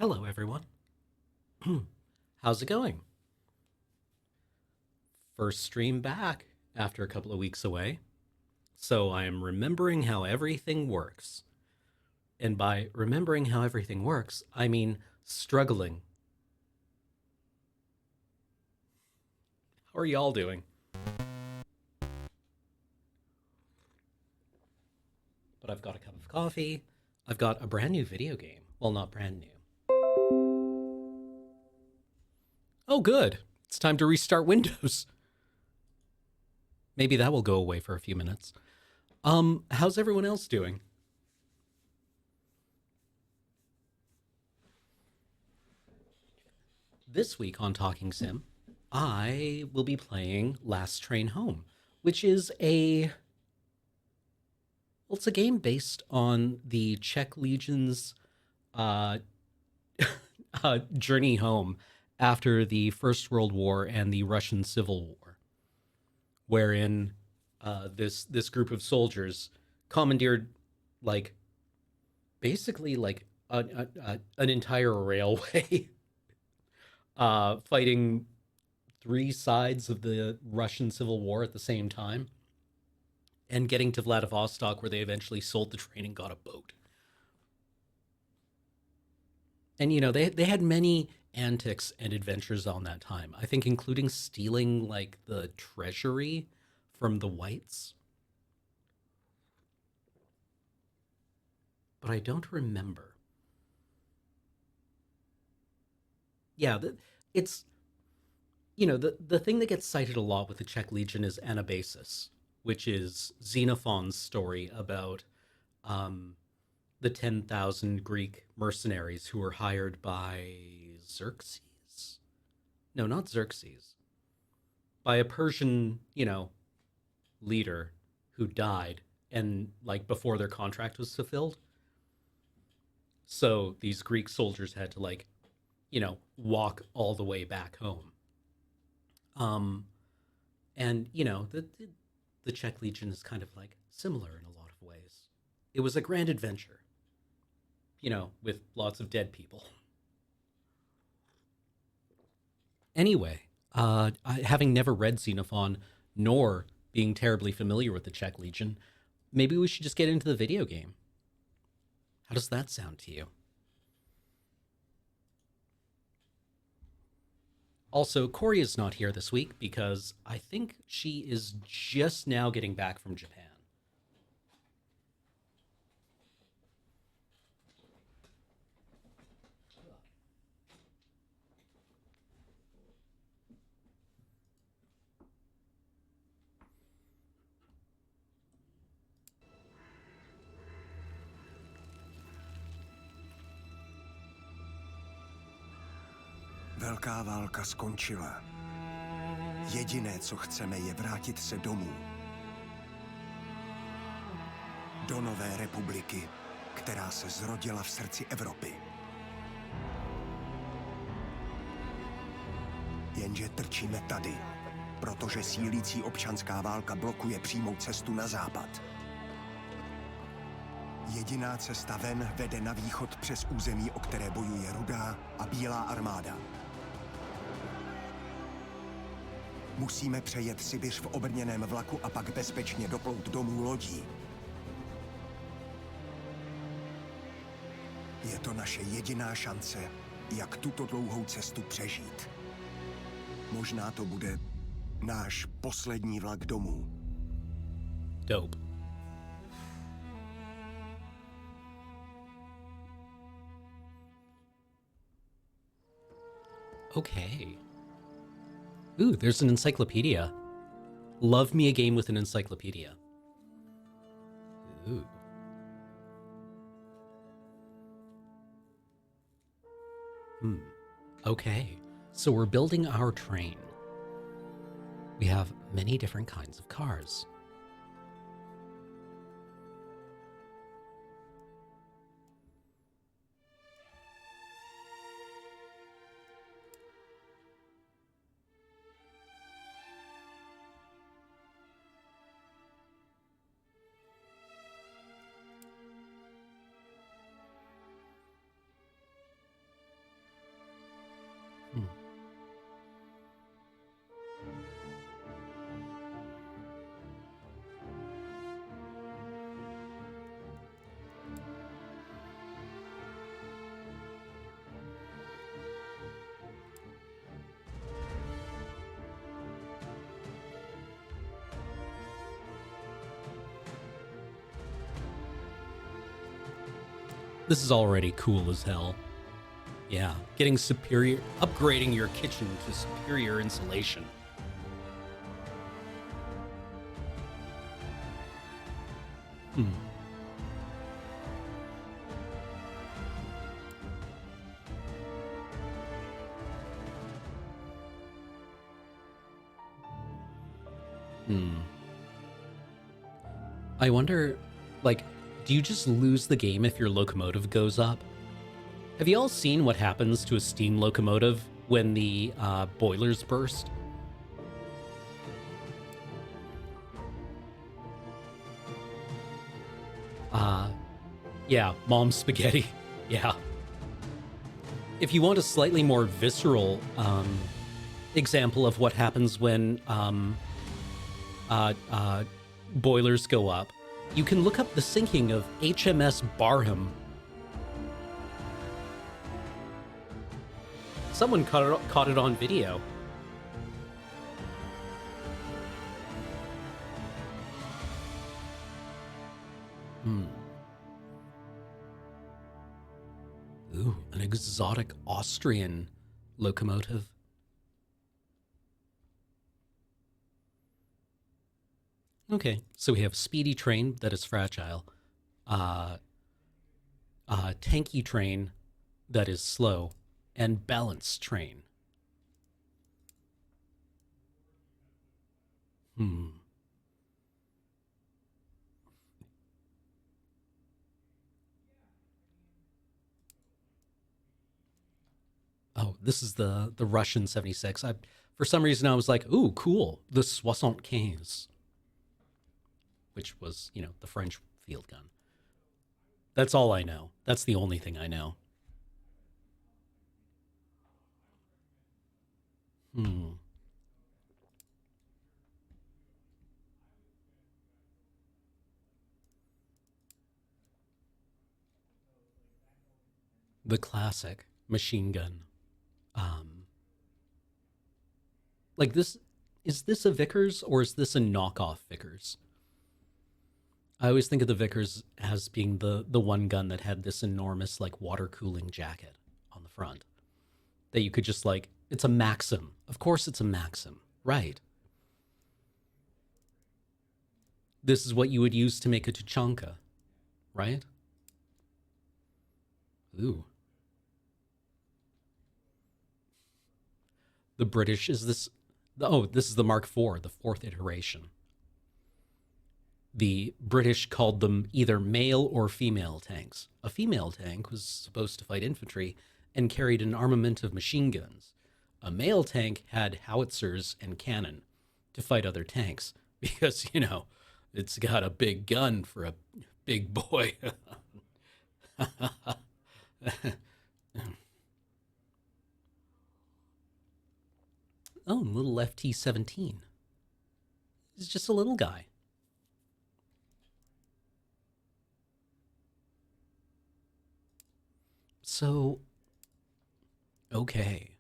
Hello, everyone. How's it going? First stream back after a couple of weeks away. So I am remembering how everything works. And by remembering how everything works, I mean struggling. How are y'all doing? But I've got a cup of coffee. I've got a brand new video game. Well, not brand new. Oh, good. It's time to restart Windows. Maybe that will go away for a few minutes. How's everyone else doing? This week on Talking Sim, I will be playing Last Train Home, which is it's a game based on the Czech Legion's uh, journey home after the First World War and the Russian Civil War, wherein this group of soldiers commandeered like basically like an entire railway, fighting three sides of the Russian Civil War at the same time, and getting to Vladivostok, where they eventually sold the train and got a boat. And they had many antics and adventures on that time. I think including stealing like the treasury from the whites, but I don't remember. Yeah, it's the thing that gets cited a lot with the Czech Legion is Anabasis, which is Xenophon's story about um, the 10,000 Greek mercenaries who were hired by Xerxes. No, not Xerxes. By a Persian, leader who died and like before their contract was fulfilled. So these Greek soldiers had to like, walk all the way back home. Um and the Czech Legion is kind of like similar in a lot of ways. It was a grand adventure, with lots of dead people. Anyway, having never read Xenophon nor being terribly familiar with the Czech Legion, maybe we should just get into the video game. How does that sound to you? Also, Corey is not here this week because I think she is just now getting back from Japan. Velká válka skončila. Jediné, co chceme, je vrátit se domů. Do nové republiky, která se zrodila v srdci Evropy. Jenže trčíme tady, protože sílící občanská válka blokuje přímou cestu na západ. Jediná cesta ven vede na východ přes území, o které bojuje Rudá a Bílá armáda. Musíme přejet Sibiř v obrněném vlaku a pak bezpečně doplout domů lodí. Je to naše jediná šance, jak tuto dlouhou cestu přežít. Možná to bude náš poslední vlak domů. Dope. Okay. Ooh, there's an encyclopedia. Love me a game with an encyclopedia. Ooh. Okay, so we're building our train. We have many different kinds of cars. This is already cool as hell. Yeah, upgrading your kitchen to superior insulation. Hmm. I wonder, like, do you just lose the game if your locomotive goes up? Have you all seen what happens to a steam locomotive when the boilers burst? Yeah, mom spaghetti. Yeah. If you want a slightly more visceral example of what happens when boilers go up, you can look up the sinking of HMS Barham. Someone caught it on video. Ooh, an exotic Austrian locomotive. Okay, so we have speedy train that is fragile, tanky train that is slow, and balanced train. Oh, this is the Russian 76. For some reason I was like, ooh, cool, the 75, which was, the French field gun. That's all I know. That's the only thing I know. The classic machine gun. Like this, is this a Vickers or is this a knockoff Vickers? I always think of the Vickers as being the one gun that had this enormous like water cooling jacket on the front that you could just like. It's a Maxim. Of course, it's a Maxim, right? This is what you would use to make a Tuchanka, right? Ooh, the British is this. Oh, this is the Mark IV, the fourth iteration. The British called them either male or female tanks. A female tank was supposed to fight infantry and carried an armament of machine guns. A male tank had howitzers and cannon to fight other tanks because, it's got a big gun for a big boy. Oh, little FT-17. He's just a little guy. So, okay.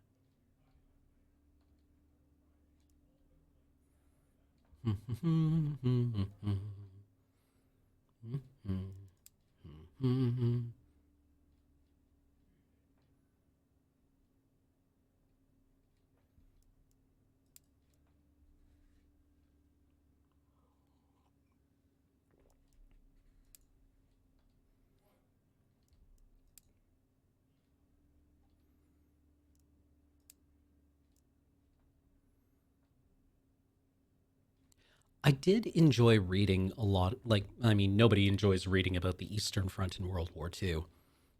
I did enjoy reading a lot. Like, I mean, nobody enjoys reading about the Eastern Front in World War II.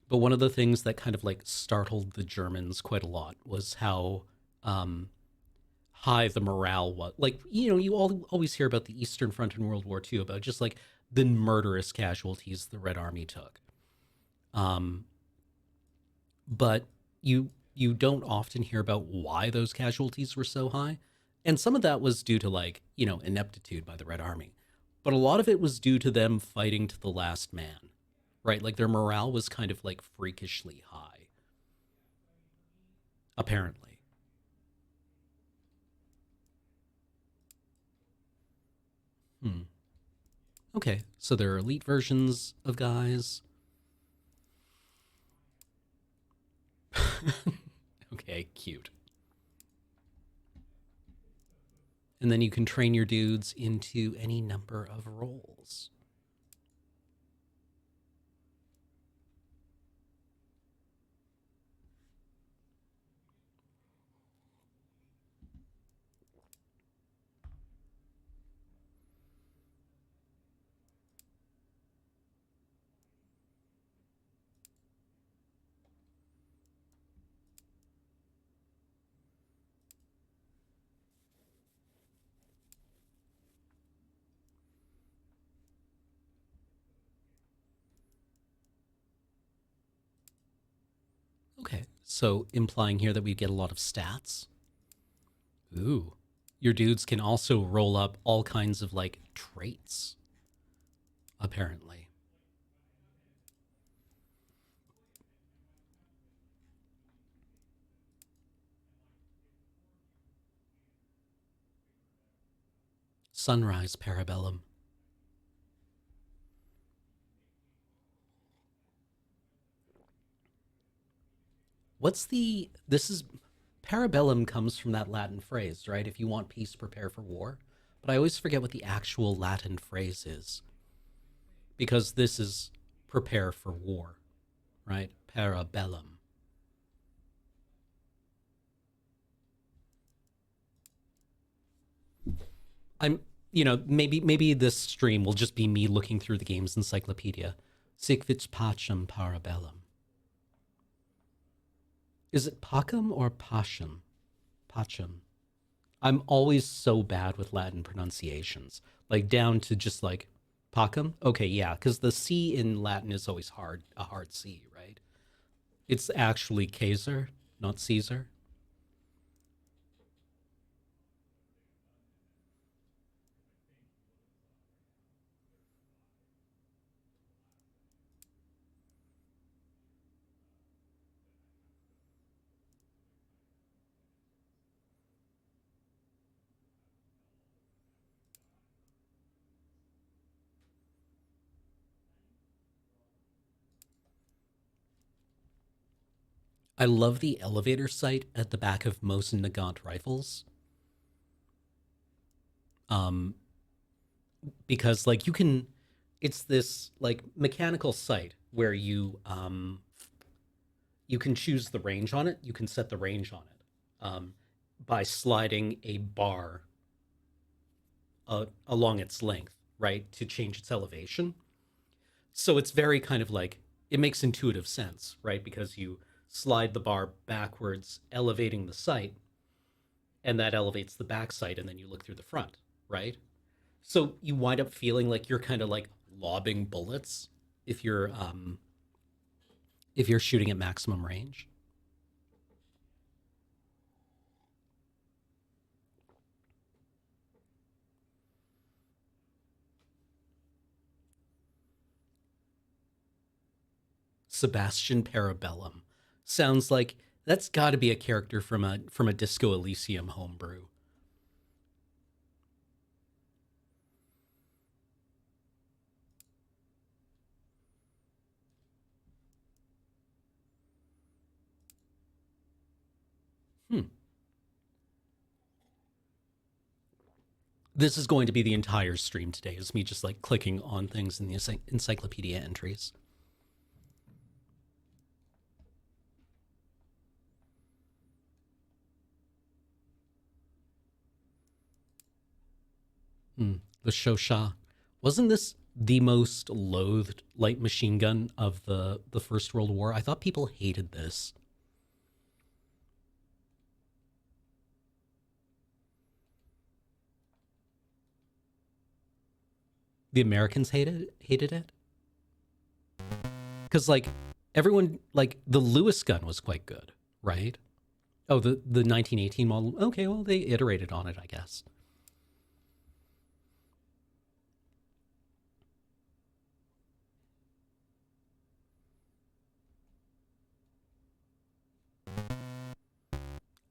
But one of the things that kind of like startled the Germans quite a lot was how high the morale was. Like, you always hear about the Eastern Front in World War II about just like the murderous casualties the Red Army took. But you don't often hear about why those casualties were so high. And some of that was due to like, ineptitude by the Red Army. But a lot of it was due to them fighting to the last man. Right? Like their morale was kind of like freakishly high. Apparently. Okay. So there are elite versions of guys. Okay, cute. And then you can train your dudes into any number of roles. Okay, so implying here that we get a lot of stats. Ooh. Your dudes can also roll up all kinds of, like, traits, apparently. Sunrise Parabellum. This is, Parabellum comes from that Latin phrase, right? If you want peace, prepare for war. But I always forget what the actual Latin phrase is. Because this is prepare for war, right? Parabellum. I'm, maybe this stream will just be me looking through the game's encyclopedia. Sic vis pacem parabellum. Is it pacem or pacem? Pacem. I'm always so bad with Latin pronunciations, like down to just like pacem. Okay, yeah, because the C in Latin is always a hard C, right? It's actually Caesar, not Caesar. I love the elevator site at the back of Mosin Nagant rifles. Um, because like it's this like mechanical site where you can choose the range on it. You can set the range on it by sliding a bar along its length, right, to change its elevation. So it's very kind of like, it makes intuitive sense, right? Because you slide the bar backwards, elevating the sight, and that elevates the back sight, and then you look through the front, right? So you wind up feeling like you're kind of like lobbing bullets if you're shooting at maximum range. Sebastian Parabellum sounds like that's got to be a character from a Disco Elysium homebrew. Hmm. This is going to be the entire stream today, is me just like clicking on things in the encyclopedia entries. The Shosha. Wasn't this the most loathed light machine gun of the First World War? I thought people hated this. The Americans hated it because like everyone, like the Lewis gun was quite good, right? Oh, the 1918 model. Okay, well they iterated on it, I guess.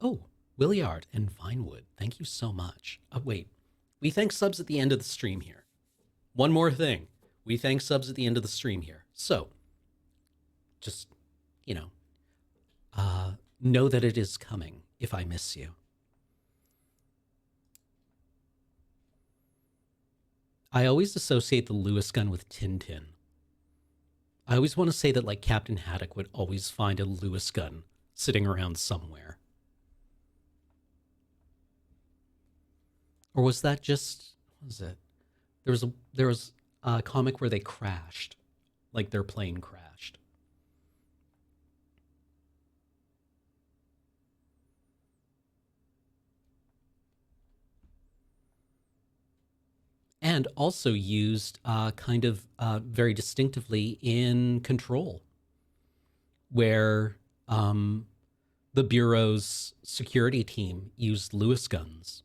Oh, Williard and Vinewood, thank you so much. Wait, we thank subs at the end of the stream here. One more thing, we thank subs at the end of the stream here. So, just, you know, Know that it is coming if I miss you. I always associate the Lewis gun with Tintin. I always want to say that like Captain Haddock would always find a Lewis gun sitting around somewhere. Or was that just, what was it? There was a comic where they crashed, like their plane crashed. And also used kind of very distinctively in Control, where the Bureau's security team used Lewis guns.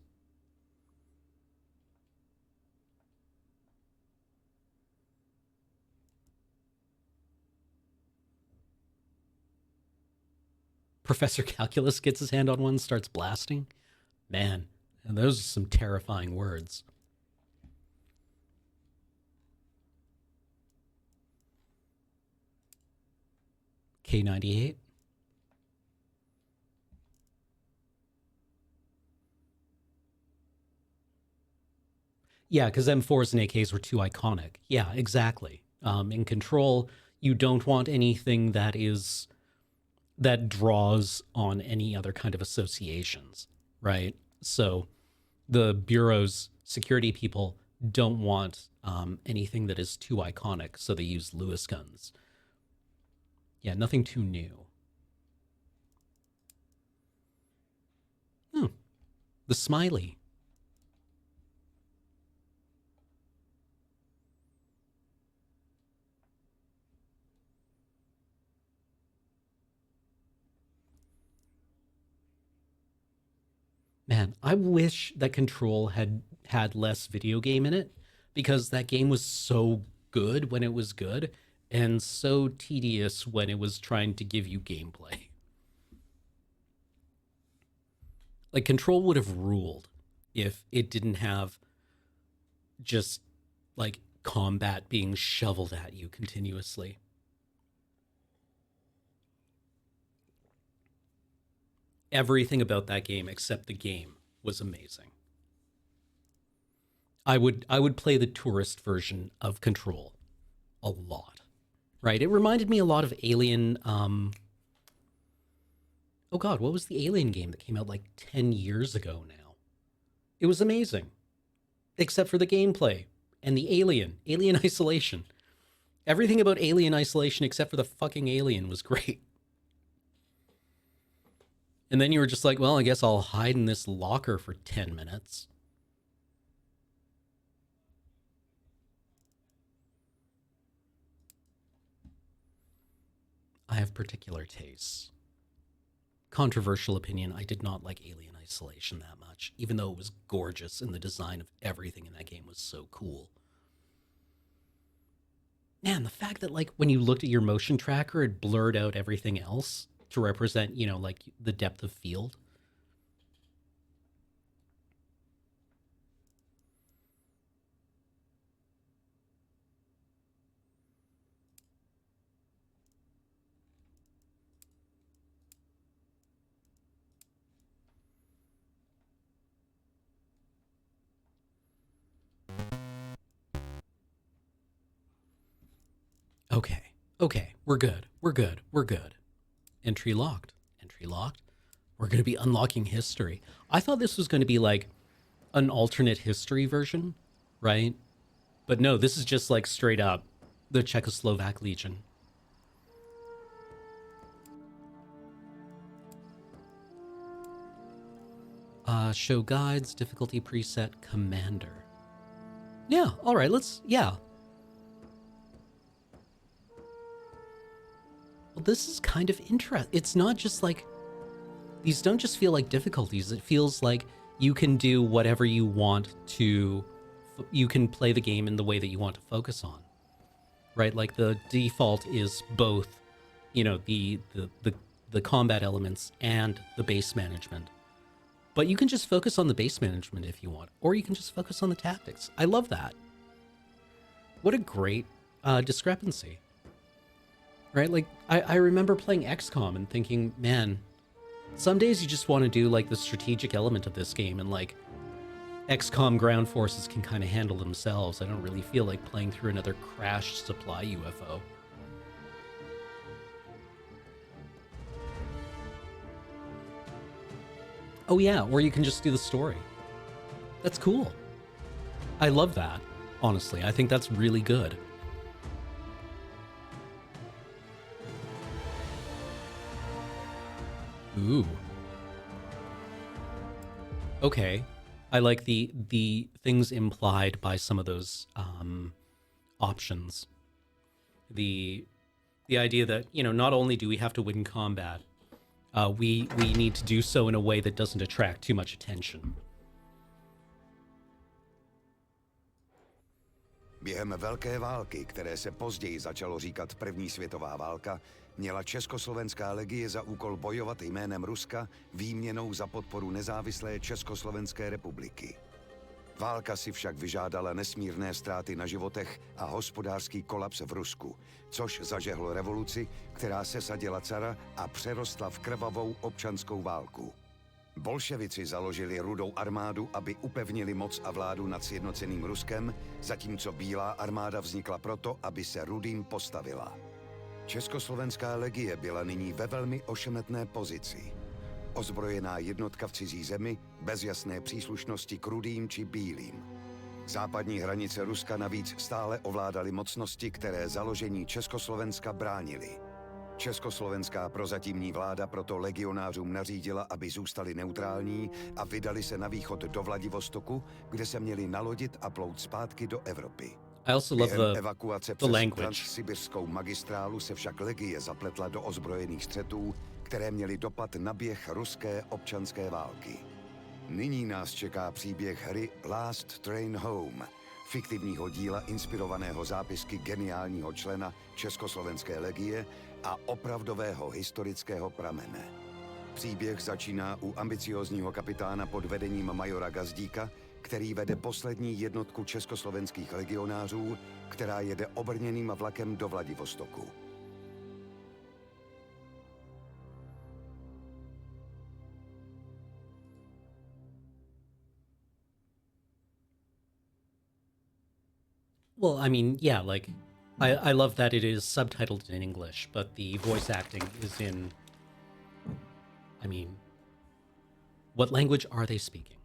Professor Calculus gets his hand on one, starts blasting. Man, and those are some terrifying words. K98. Yeah, because M4s and AKs were too iconic. Yeah, exactly. In Control, you don't want anything that draws on any other kind of associations, right? So the Bureau's security people don't want anything that is too iconic, so they use Lewis guns. Yeah, nothing too new. The smiley. Man, I wish that Control had less video game in it, because that game was so good when it was good and so tedious when it was trying to give you gameplay. Like Control would have ruled if it didn't have just like combat being shoveled at you continuously. Everything about that game except the game was amazing. I would play the tourist version of Control a lot. Right? It reminded me a lot of Alien. Oh God, what was the Alien game that came out like 10 years ago now? It was amazing, except for the gameplay and the Alien Isolation. Everything about Alien Isolation except for the fucking alien was great. And then you were just like, well, I guess I'll hide in this locker for 10 minutes. I have particular tastes. Controversial opinion, I did not like Alien Isolation that much, even though it was gorgeous and the design of everything in that game was so cool. Man, the fact that like when you looked at your motion tracker, it blurred out everything else to represent, like the depth of field. Okay. Okay. We're good. We're good. We're good. Entry locked. Entry locked. We're going to be unlocking history. I thought this was going to be like an alternate history version, right? But no, this is just like straight up the Czechoslovak Legion. Show guides, difficulty preset, commander. Yeah, all right, yeah. Well, this is kind of interesting. It's not just like, these don't just feel like difficulties. It feels like you can do whatever you want to, you can play the game in the way that you want to focus on, right? Like the default is both, the combat elements and the base management. But you can just focus on the base management if you want, or you can just focus on the tactics. I love that. What a great discrepancy. Right? Like, I remember playing XCOM and thinking, man, Some days you just want to do like the strategic element of this game, and like XCOM ground forces can kind of handle themselves. I don't really feel like playing through another crashed supply UFO. Oh yeah, or you can just do the story. That's cool. I love that, honestly. I think that's really good. Ooh. Okay. I like the things implied by some of those options. The idea that, you know, not only do we have to win combat, we need to do so in a way that doesn't attract too much attention. Během Velké války, které se později začalo říkat První světová válka, měla Československá legie za úkol bojovat jménem Ruska výměnou za podporu nezávislé Československé republiky. Válka si však vyžádala nesmírné ztráty na životech a hospodářský kolaps v Rusku, což zažehlo revoluci, která sesadila cara a přerostla v krvavou občanskou válku. Bolševici založili Rudou armádu, aby upevnili moc a vládu nad sjednoceným Ruskem, zatímco Bílá armáda vznikla proto, aby se Rudým postavila. Československá legie byla nyní ve velmi ošemetné pozici. Ozbrojená jednotka v cizí zemi, bez jasné příslušnosti k Rudým či Bílým. Západní hranice Ruska navíc stále ovládaly mocnosti, které založení Československa bránily. Československá prozatímní vláda proto legionářům nařídila, aby zůstali neutrální a vydali se na východ do Vladivostoku, kde se měli nalodit a plout zpátky do Evropy. I also love Během evakuace přes language. transsibirskou magistrálu se však legie zapletla do ozbrojených střetů, které měly dopad na běh ruské občanské války. Nyní nás čeká příběh hry Last Train Home, fiktivního díla inspirovaného zápisky geniálního člena Československé legie a opravdového historického pramene. Příběh začíná u ambiciózního kapitána pod vedením majora Gazdíka, který vede poslední jednotku československých legionářů, která jede obrněným vlakem do Vladivostoku. Well, I mean, yeah, like, I love that it is subtitled in English, but the voice acting is in, I mean, what language are they speaking?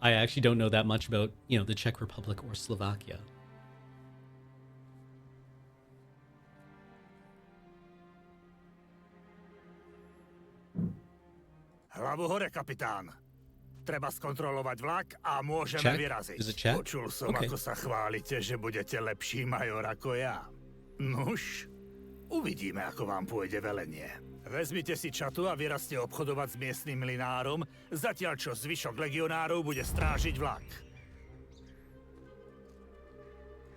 I actually don't know that much about, you know, the Czech Republic or Slovakia. Hlavu hore, kapitán. Treba skontrolovať vlak a môžeme Check? vyraziť. Is it check? Počul som, Okay. ako sa chválite, že budete lepší major ako ja. Nuž, uvidíme, ako vám pôjde velenie. Vezmite si čatu a vyrazte obchodovať s miestnym mlynárom, zatiaľ čo zvyšok legionárov bude strážiť vlak.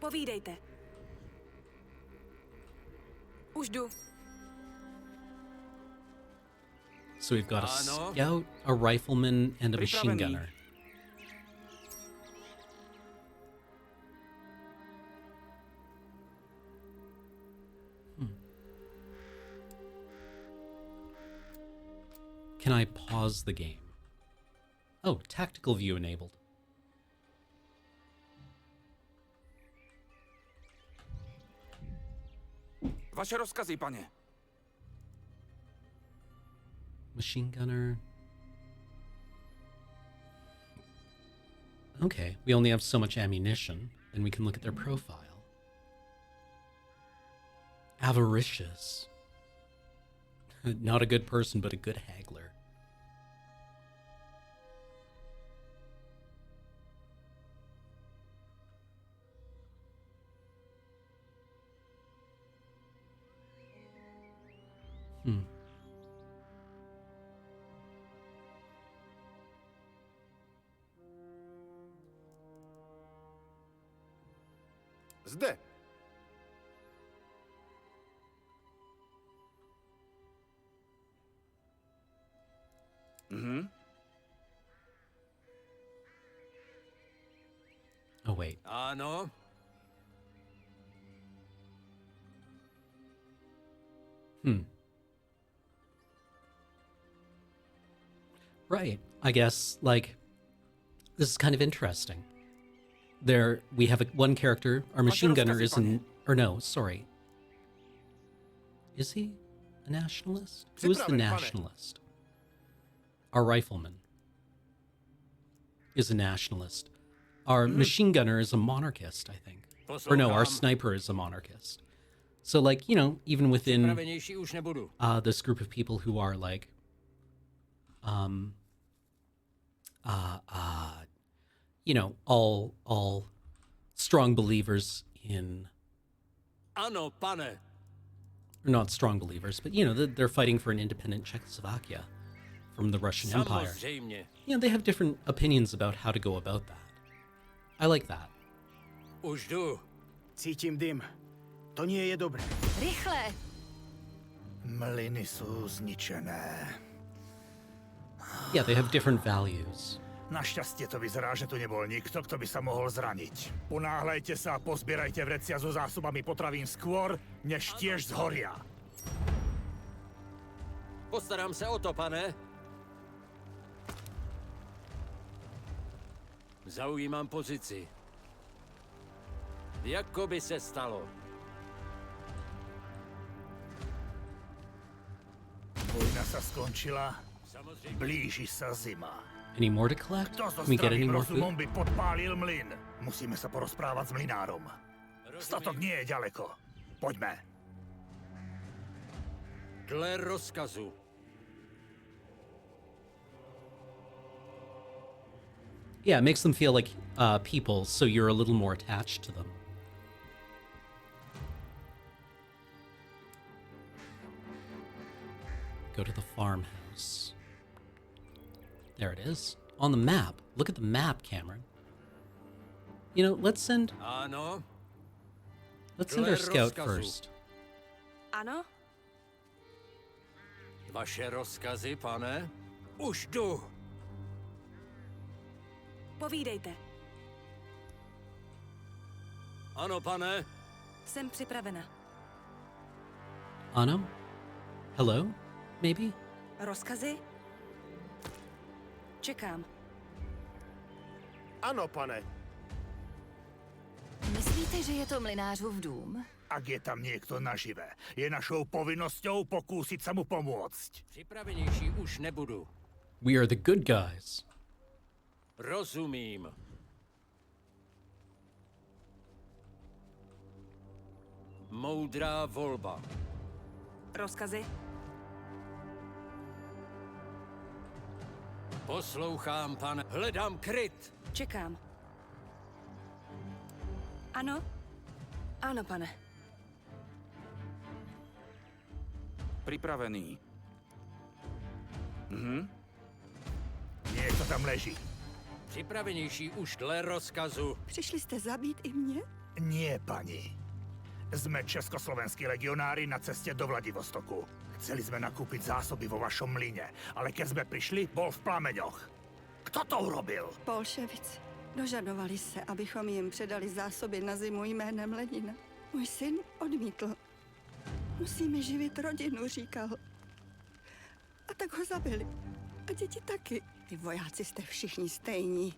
Povídejte. Už jdu. So we've got a Ano. scout, a rifleman, and a machine Pripravený. gunner. Can I pause the game? Oh, tactical view enabled. Vaše rozkazy, pane. Machine gunner. Okay, we only have so much ammunition, and we can look at their profile. Avaricious. Not a good person, but a good haggler. Zde. Oh, wait. Ano. Right. I guess, like, this is kind of interesting. There, we have one character, our machine gunner is or no, sorry. Is he a nationalist? Who's the nationalist? Our rifleman is a nationalist. Our machine gunner is a monarchist, I think. Or no, our sniper is a monarchist. So, like, you know, even within this group of people who are like, you know, all strong believers in. Ano, pane. Or not strong believers, but you know, they're fighting for an independent Czechoslovakia from the Russian Empire. Samozřejmě. You know, they have different opinions about how to go about that. I like that. Už jdu. Cítím dym. To nie je dobré. Rychle! Mlyny jsou zničené. Yeah, they have different values. Našťastie to vyzerá, že tu nebol nikto, kto by sa mohol zraniť. Ponáhľajte sa a pozbierajte vrecia so zásobami potravín skôr, než tiež zhoria. Postarám se o to, pane. Zaujímám pozici. Jako by se stalo. Vojna sa skončila, blíži sa zima. Any more to collect? Kto so Can we get any zdravým more rozumom food? by podpálil mlyn? Musíme sa porozprávať s mlynárom. Statok nie je ďaleko. Poďme. Dle rozkazu. Yeah, it makes them feel like people, so you're a little more attached to them. Go to the farmhouse. There it is. On the map. Look at the map, Cameron. You know, let's send Ano. our scout rozkazu. first. Ano? Vaše rozkazy, pane. Už jdu. Povídejte. Ano, pane. Jsem připravena. Ano? Hello? Maybe? Rozkazy? Čekám. Ano, pane. Myslíte, že je to mlynářův dům? Ak je tam niekto nažive, je našou povinnosťou pokúsiť sa mu pomôcť. Připravenější už nebudu. We are the good guys. Rozumím. Moudrá volba. Rozkazy? Poslouchám, pane. Hledám kryt. Čekám. Ano? Ano, pane. Pripravený. Niekto tam leží. Připravenější už dle rozkazu. Přišli jste zabít i mě? Nie, pani. Sme československí legionári na ceste do Vladivostoku. Chceli sme nakúpiť zásoby vo vašom mlyne, ale keď sme prišli, bol v plameňoch. Kto to urobil? Bolševici. Dožadovali se, abychom jim předali zásoby na zimu jménem Lenina. Můj syn odmítl. Musíme živit rodinu, říkal. A tak ho zabili. A děti taky. Vy vojáci jste všichni stejní.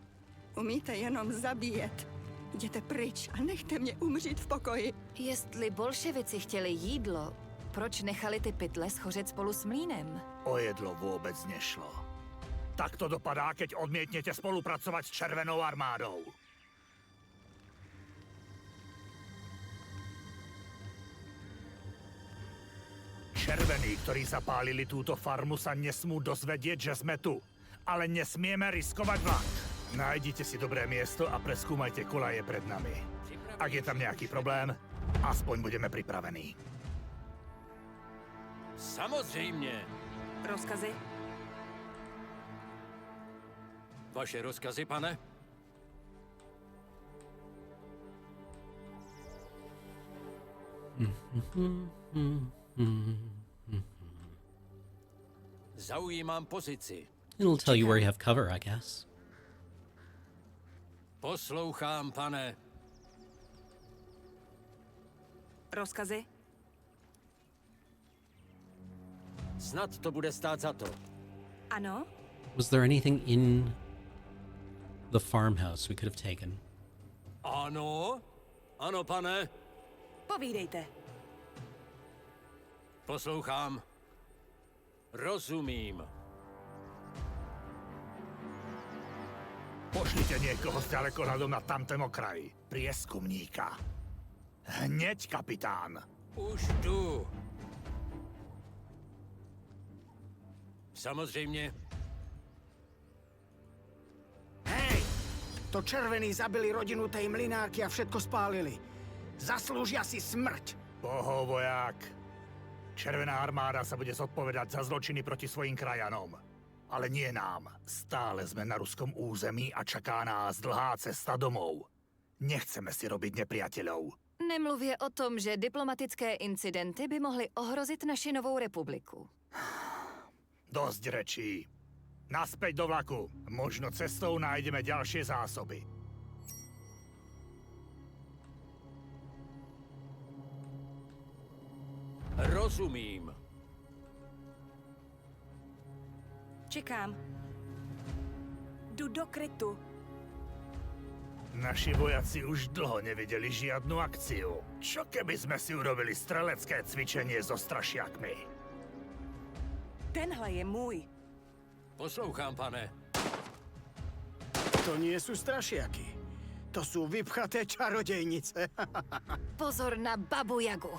Umíte jenom zabíjet. Jděte pryč a nechte mě umřít v pokoji. Jestli bolševici chtěli jídlo, proč nechali ty pytle schořet spolu s mlýnem? O jedlo vôbec nešlo. Tak to dopadá, keď odmietnete spolupracovať s Červenou armádou. Červení, ktorí zapálili túto farmu, sa nesmú dozvedieť, že sme tu. Ale nesmieme riskovať vlak. Nájdite si dobré miesto a preskúmajte kolaje pred nami. Ak je tam nejaký problém, aspoň budeme pripravení. Samozřejmě. Rozkazy? Vaše rozkazy, pane? Zaujímám pozici. It'll tell you where you have cover, I guess. Poslouchám, pane. Rozkazy? Snad to bude stát za to. Ano? Was there anything in the farmhouse we could have taken? Ano? Ano, pane. Povídejte. Poslouchám. Rozumím. Pošlite niekoho s ďalekohľadom na tamten okraj. Prieskumníka. Hneď, kapitán. Už jdu. Samozřejmě. Hej! To červení zabili rodinu tej mlynárky a všetko spálili. Zaslúžia si smrť. Bohovoják. Červená armáda sa bude zodpovedať za zločiny proti svojim krajanom. Ale nie nám. Stále sme na ruskom území a čaká nás dlhá cesta domov. Nechceme si robiť nepriateľov. Nemluvě o tom, že diplomatické incidenty by mohly ohrozit naši novou republiku. Dosť rečí. Naspäť do vlaku. Možno cestou nájdeme ďalšie zásoby. Rozumím. Čekám. Jdu do krytu. Naši vojaci už dlho nevideli žiadnu akciu. Čo keby sme si urobili strelecké cvičenie so strašiakmi? Tenhle je můj. Poslouchám, pane. To nie sú strašiaky. To sú vypchaté čarodejnice. Pozor na Babu Jagu,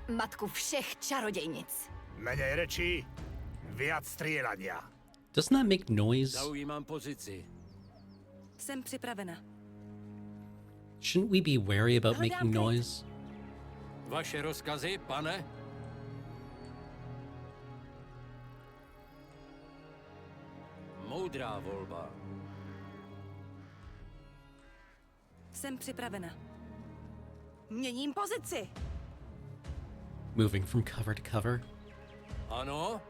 matku všech čarodějnic. Menej rečí, viac strieľania. Doesn't that make noise? Zaujímám pozici. Jsem připravena. Shouldn't we be wary about Hledám making klid. noise? Vaše rozkazy, pane? Moudrá volba. Jsem připravena. Měním pozici. Moving from cover to cover? Ano?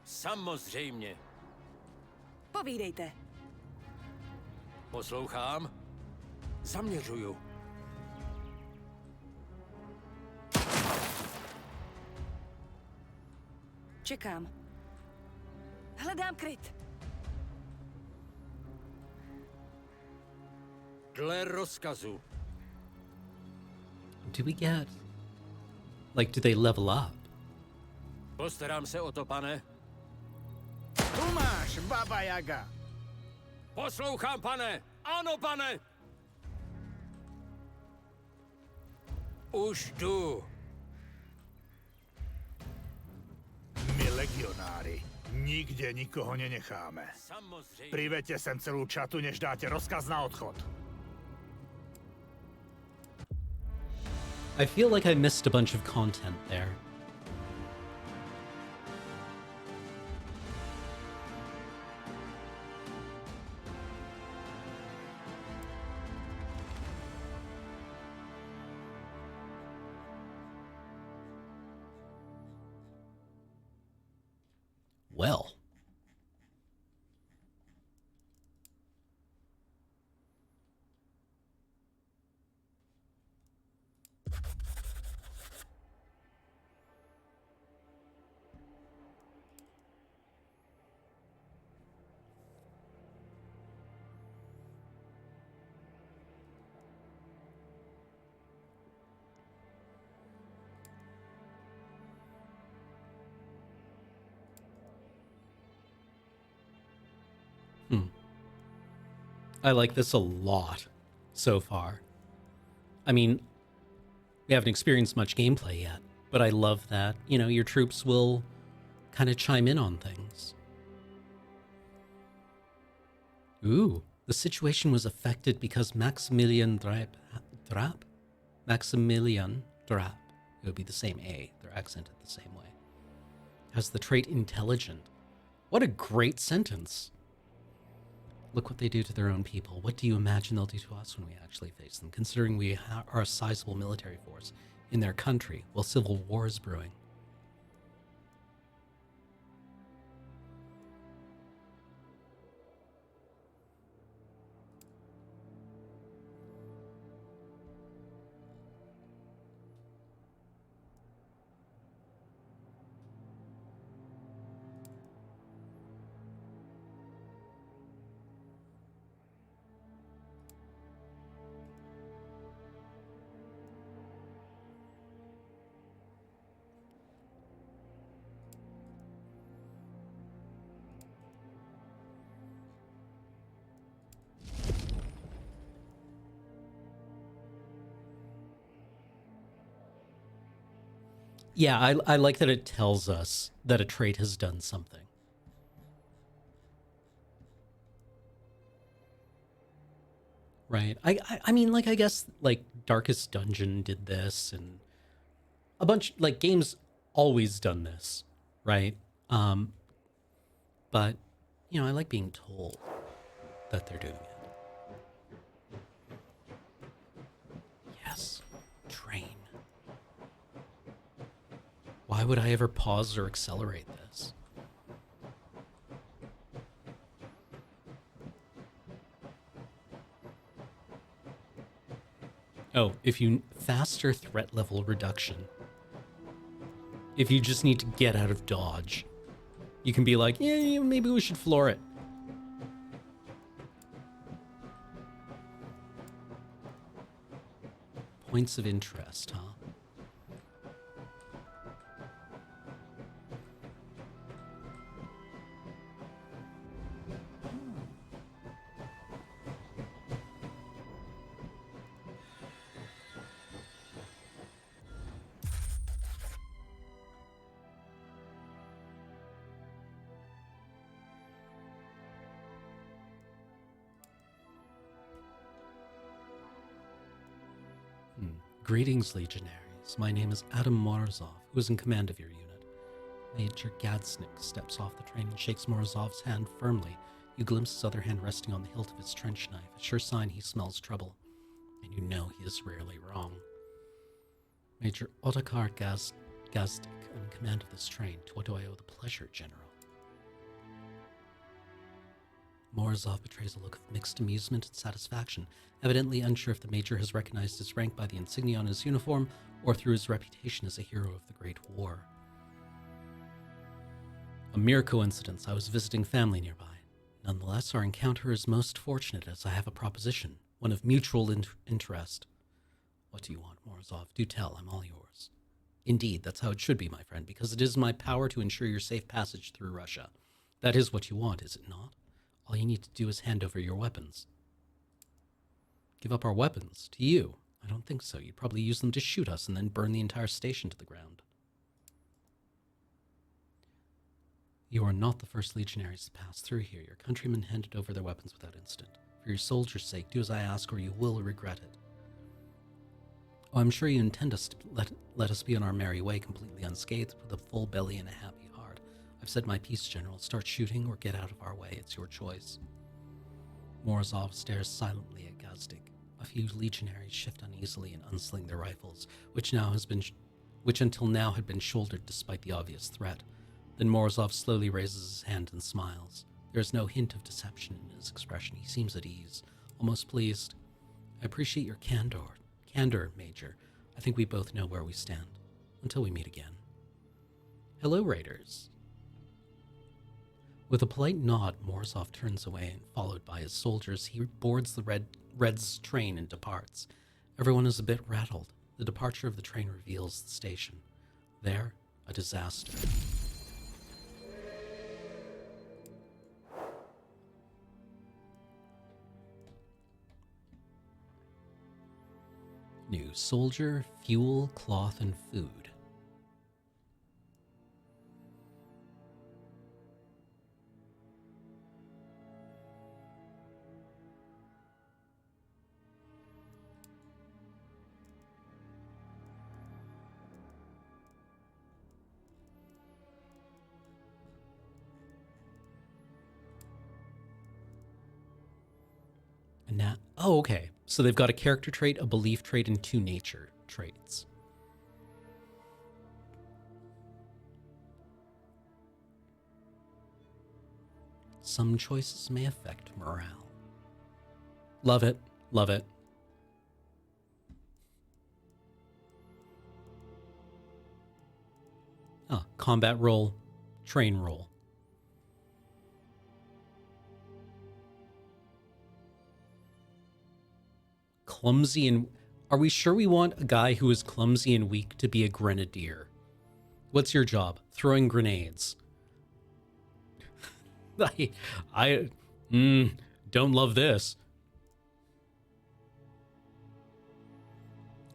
Samozřejmě. Povídejte. Poslouchám. Zaměřuju. Čekám. Hledám kryt. Dle rozkazu. Do we get... Like, do they level up? Postarám se o to, pane. Tu máš, Baba Jaga. Poslouchám, pane. Ano, pane. Už jdu. My legionári nikde nikoho nenecháme. Samozřejmě. Priveďte sem celú čatu, než dáte rozkaz na odchod. I feel like I missed a bunch of content there. Well. I like this a lot so far. I mean, we haven't experienced much gameplay yet, but I love that, you know, your troops will kind of chime in on things. Ooh, the situation was affected because Maximilian Drap? Maximilian Drap. It would be the same A. They're accented the same way. Has the trait intelligent. What a great sentence. Look what they do to their own people. What do you imagine they'll do to us when we actually face them, considering we are a sizable military force in their country while civil war is brewing? Yeah, I like that it tells us that a trait has done something. Right. I mean, like, I guess, like, Darkest Dungeon did this, and a bunch, like, games always done this, right? But, you know, I like being told that they're doing it. Yes. Train. Why would I ever pause or accelerate this? Oh, if you faster threat level reduction. If you just need to get out of dodge, you can be like, yeah, maybe we should floor it. Points of interest, huh? Greetings, Legionaries. My name is Adam Morozov, who is in command of your unit. Major Gadsnik steps off the train and shakes Morozov's hand firmly. You glimpse his other hand resting on the hilt of his trench knife, a sure sign he smells trouble. And you know he is rarely wrong. Major Otakar Gazdik, in command of this train. To what do I owe the pleasure, General? Morozov betrays a look of mixed amusement and satisfaction, evidently unsure if the Major has recognized his rank by the insignia on his uniform or through his reputation as a hero of the Great War. A mere coincidence. I was visiting family nearby. Nonetheless, our encounter is most fortunate as I have a proposition, one of mutual interest. What do you want, Morozov? Do tell, I'm all yours. Indeed, that's how it should be, my friend, because it is my power to ensure your safe passage through Russia. That is what you want, is it not? All you need to do is hand over your weapons. Give up our weapons? To you? I don't think so. You'd probably use them to shoot us and then burn the entire station to the ground. You are not the first legionaries to pass through here. Your countrymen handed over their weapons without incident. For your soldiers' sake, do as I ask or you will regret it. Oh, I'm sure you intend us to let us be on our merry way completely unscathed with a full belly and a happy heart. I've said my piece, General. Start shooting or get out of our way. It's your choice. Morozov stares silently at Gazdik. A few legionaries shift uneasily and unsling their rifles, which until now had been shouldered despite the obvious threat. Then Morozov slowly raises his hand and smiles. There is no hint of deception in his expression. He seems at ease, almost pleased. I appreciate your candor, Major. I think we both know where we stand. Until we meet again. Hello, Raiders. With a polite nod, Morozov turns away, and followed by his soldiers, he boards the Red's train and departs. Everyone is a bit rattled. The departure of the train reveals the station. There, a disaster. New soldier, fuel, cloth, and food. And now, oh, okay. So they've got a character trait, a belief trait, and 2 nature traits. Some choices may affect morale. Love it. Love it. Ah, combat roll, train roll. Clumsy and... Are we sure we want a guy who is clumsy and weak to be a grenadier? What's your job? Throwing grenades. I don't love this.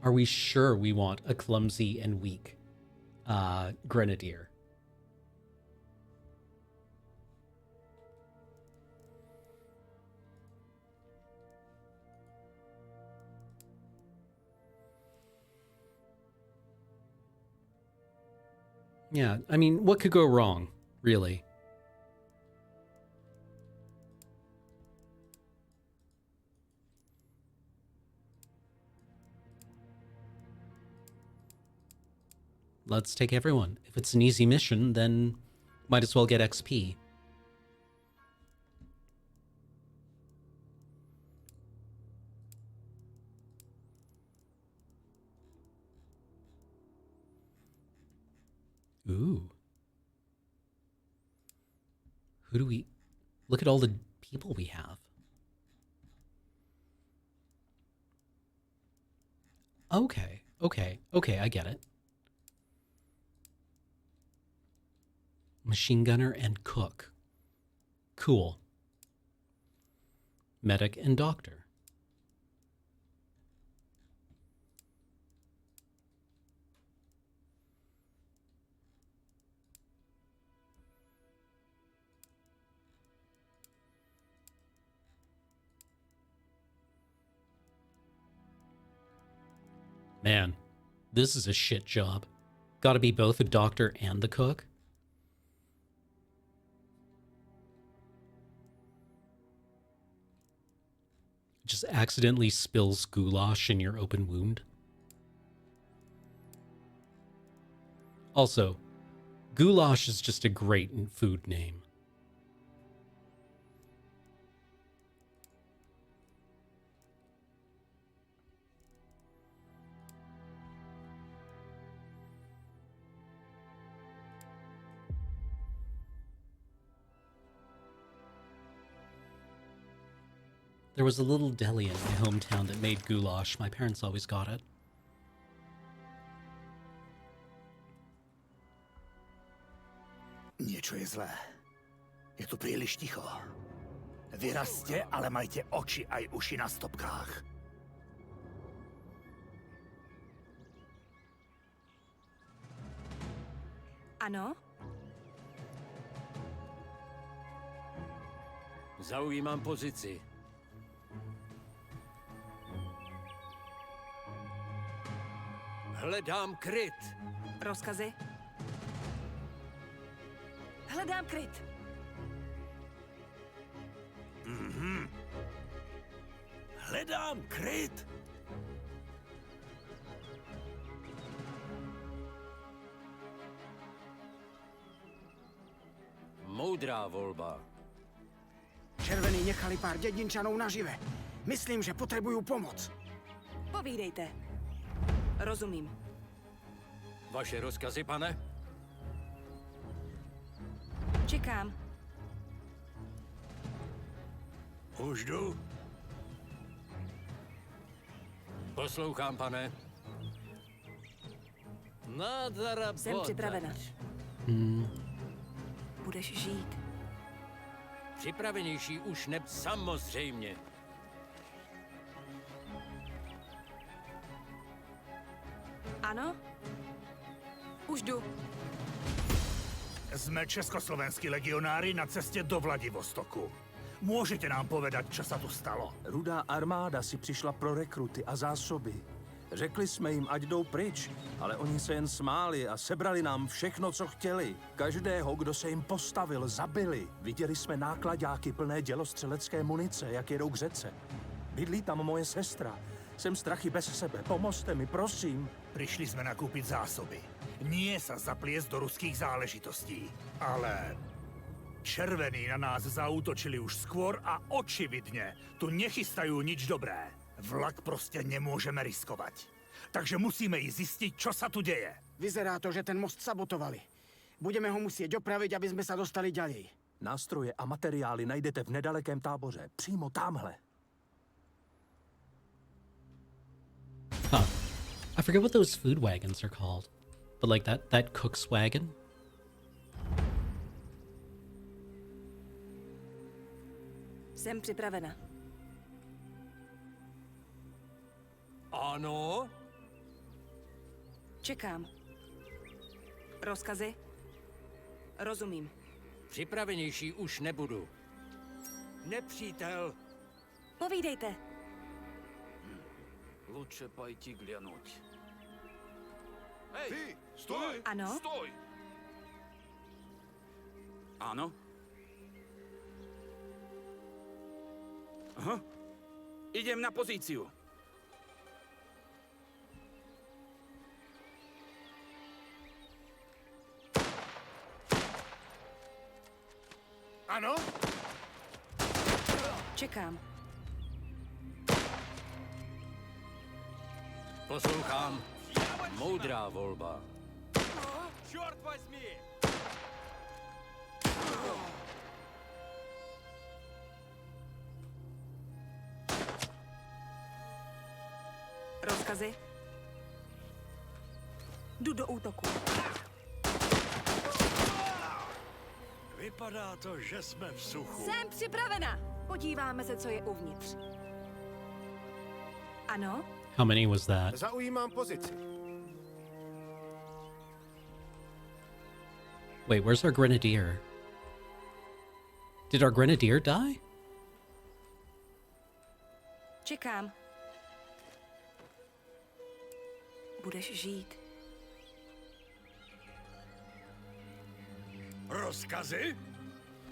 Are we sure we want a clumsy and weak grenadier. Yeah, I mean, what could go wrong, really? Let's take everyone. If it's an easy mission, then might as well get XP. Ooh. Who do we... Look at all the people we have. Okay, I get it. Machine gunner and cook. Cool. Medic and doctor. Man, this is a shit job. Gotta be both the doctor and the cook. Just accidentally spills goulash in your open wound. Also, goulash is just a great food name. There was a little deli in my hometown that made goulash. My parents always got it. Niečo je zlé. Je tu príliš ticho. Vyrazte, ale majte oči aj uši na stopkách. Ano? Zaujímám pozici. Hledám kryt. Rozkazy? Hledám kryt. Hledám kryt. Moudrá volba. Červení nechali pár dědinčanů nažive. Myslím, že potřebují pomoc. Povídejte. Rozumím. Vaše rozkazy, pane? Čekám. Už jdu. Poslouchám, pane. Nádhera Jsem připravena. Budeš žít. Připravenější už ne... Samozřejmě. Ano? Už jdu. Sme československí legionári na cestě do Vladivostoku. Môžete nám povedať, čo sa tu stalo? Rudá armáda si přišla pro rekruty a zásoby. Řekli jsme jim, ať jdou pryč, ale oni se jen smáli a sebrali nám všechno, co chtěli. Každého, kdo se jim postavil, zabili. Viděli jsme nákladáky plné dělostřelecké munice, jak jedou k řece. Bydlí tam moje sestra. Jsem strachy bez sebe. Pomozte mi, prosím. Prišli sme nakúpiť zásoby. Nie sa zapliesť do ruských záležitostí. Ale červení na nás zaútočili už skôr a očividne tu nechystajú nič dobré. Vlak prostě nemôžeme riskovať. Takže musíme ísť zistiť, čo sa tu deje. Vyzerá to, že ten most sabotovali. Budeme ho musieť opraviť, aby sme sa dostali ďalej. Nástroje a materiály najdete v nedalekém táboře. Přímo tamhle. Huh. I forget what those food wagons are called. But like that cook's wagon? Jsem připravena. Ano? Čekám. Rozkazy? Rozumím. Připravenější už nebudu. Nepřítel. Povídejte. Лучше пойти глянуть. Hej, ty, stoj! Ano? Stoj! Ano? Aha. Idem na pozíciu. Ano? Čekám. Poslouchám. Moudrá volba. Черт возьми! Rozkazy? Jdu do útoku. Vypadá to, že jsme v suchu. Jsem připravena. Podíváme se, co je uvnitř. Ano? How many was that? Zaujímám pozici. Wait, where's our grenadier? Did our grenadier die? Čekám. Budeš žít. Rozkazy?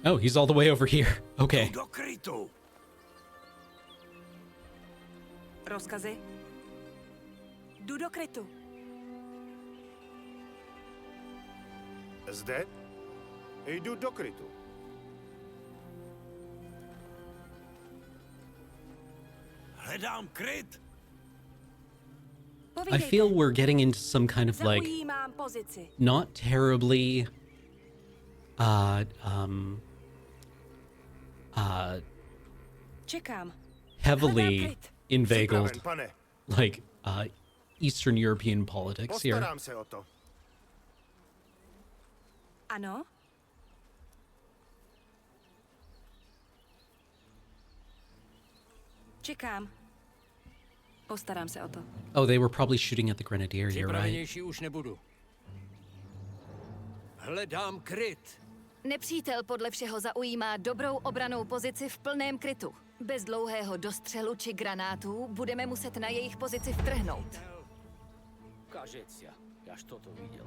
Oh, he's all the way over here. Okay. Do krytu. Rozkazy? Jdu do krytu. Zde? Jdu do krytu. Hledám kryt. I Povídejte. feel we're getting into some kind of like Zaujímám pozici. not terribly Čekám. heavily Hledám kryt. inveigled Připraven, pane. like Eastern European politics here. Postarám se o to. Ano? Čekám. Postarám se o to. Oh, they were probably shooting at the grenadier, you're right. Připravenější už nebudu. Hledám kryt. Nepřítel podle všeho zaujímá dobrou obranou pozici v plném krytu. Bez dlouhého dostřelu či granátů budeme muset na jejich pozici vtrhnout. Кажеться, já to viděl.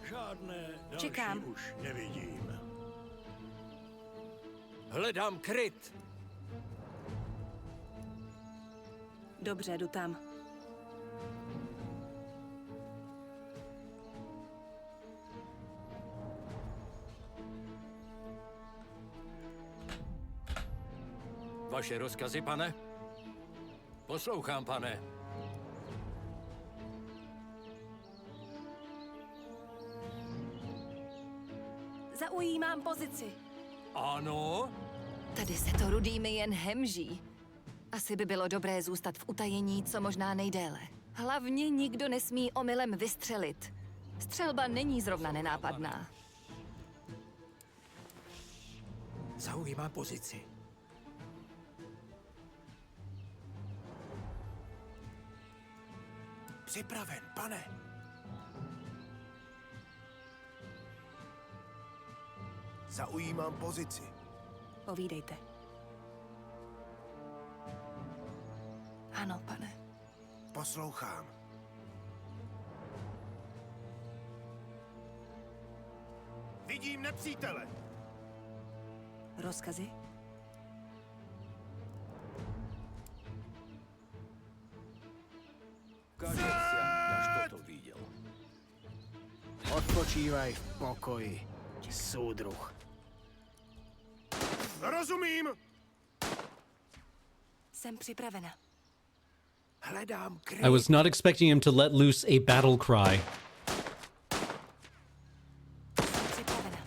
Žádné další Čekám. už nevidím. Hledám kryt. Dobře, jdu tam. Vaše rozkazy, pane? Poslouchám, pane. Zaujímám pozici. Ano? Tady se to rudými jen hemží. Asi by bylo dobré zůstat v utajení co možná nejdéle. Hlavně nikdo nesmí omylem vystřelit. Střelba není zrovna nenápadná. Zaujímám pozici. Připraven, pane. Zaujímám pozici. Povídejte. Ano, pane. Poslouchám. Vidím nepřítele. Rozkazy? Кажеться, já to viděl. Odpočívaj v pokoji, soudruh. Rozumím. Jsem připravena. Hledám kryt. I was not expecting him to let loose a battle cry. Jsem připravena.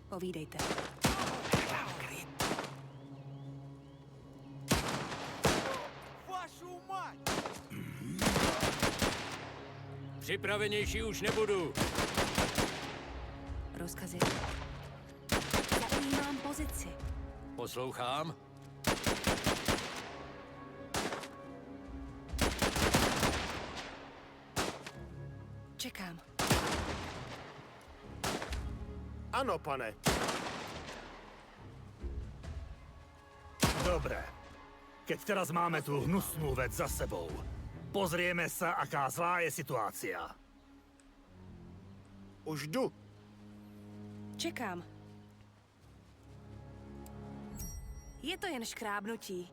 Povídejte. Připravenější už nebudu. Rozkazy? Zaujímám pozici. Poslouchám. Čekám. Ano, pane. Dobre. Keď teraz máme tú hnusnú vec za sebou, pozrieme sa, aká zlá je situácia. Už jdu. Čekám. Je to jen škrábnutí.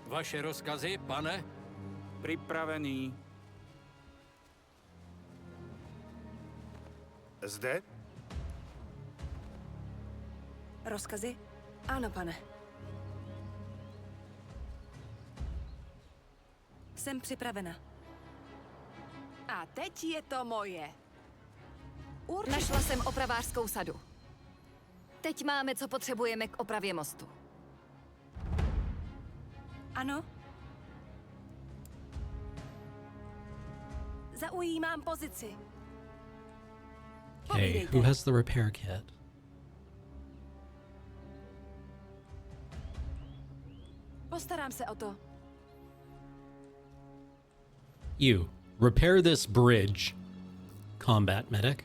Vaše rozkazy, pane? Pripravený. Zde? Rozkazy? Ano, pane. Jsem připravena. A teď je to moje. Našla jsem opravářskou sadu. Teď máme, co potřebujeme k opravě mostu. Ano? Zaujímám pozici. Okay, who has the repair kit? Postarám se o to. You, repair this bridge. Combat medic.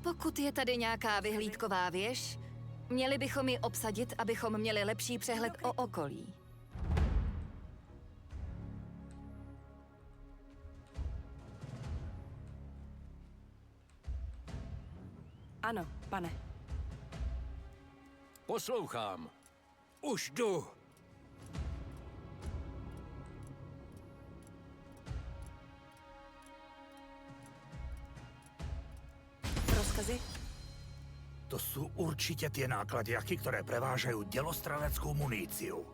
Pokud je tady nějaká vyhlídková věž, měli bychom ji obsadit, abychom měli lepší přehled o okolí. Ano, pane. Poslouchám. Už jdu. Rozkazy? To sú určite tie nákladiaky, ktoré prevážajú delostreleckou muníciu.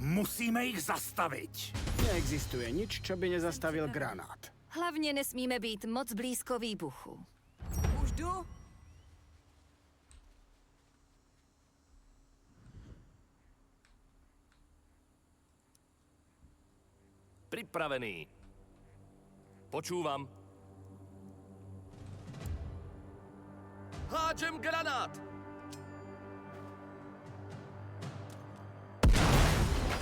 Musíme ich zastaviť. Neexistuje nič, čo by nezastavil granát. Hlavně nesmíme být moc blízko výbuchu. Už jdu? Pripravený. Počúvam. Hádžem granát!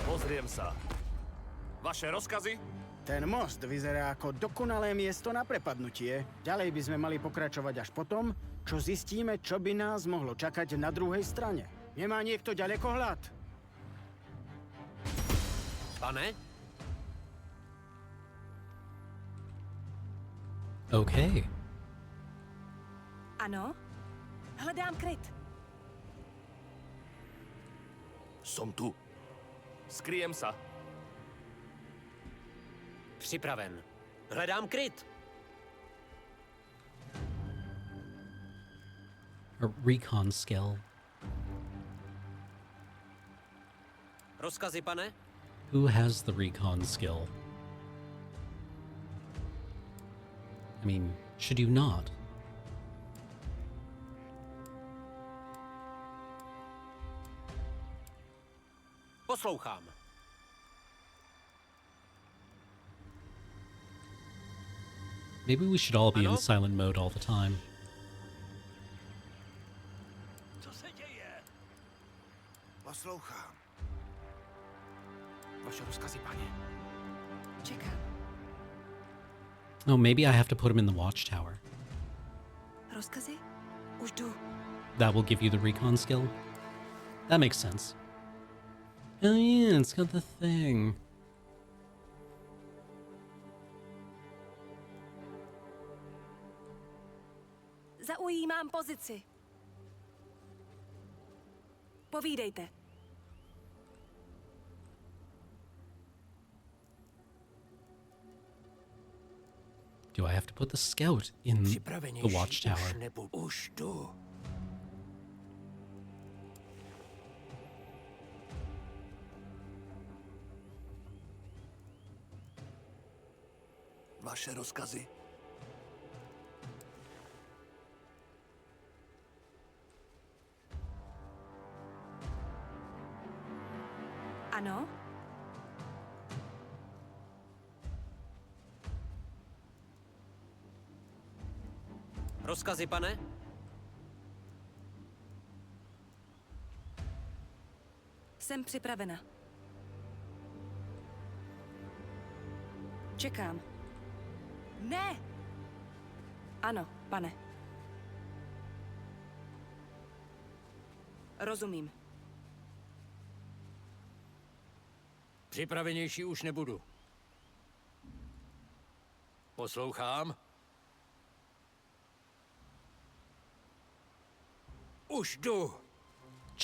Pozriem sa. Vaše rozkazy? Ten most vyzerá ako dokonalé miesto na prepadnutie. Ďalej by sme mali pokračovať až potom, čo zistíme, čo by nás mohlo čakať na druhej strane. Nemá niekto ďalekohľad? Pane? Okay. Ano? Hledám kryt. Som tu. Skryjem sa. Připraven. Hledám kryt. A recon skill. Rozkazy, pane? Who has the recon skill? I mean, should you not? Poslouchám. Maybe we should all be in silent mode all the time. Co se děje? Poslouchám. Vaše rozkazy, pane. Čekám. Oh, maybe I have to put him in the watchtower. Rozkazy? Už jdu. That will give you the recon skill? That makes sense. Oh yeah, it's got the thing. Zaujímám pozici. Povídejte. Do I have to put the scout in the watchtower? Už jdu. Vaše rozkazy? Ano? Rozkazy, pane? Jsem připravena. Čekám. Ne! Ano, pane. Rozumím. Připravenější už nebudu. Poslouchám. Už jdu.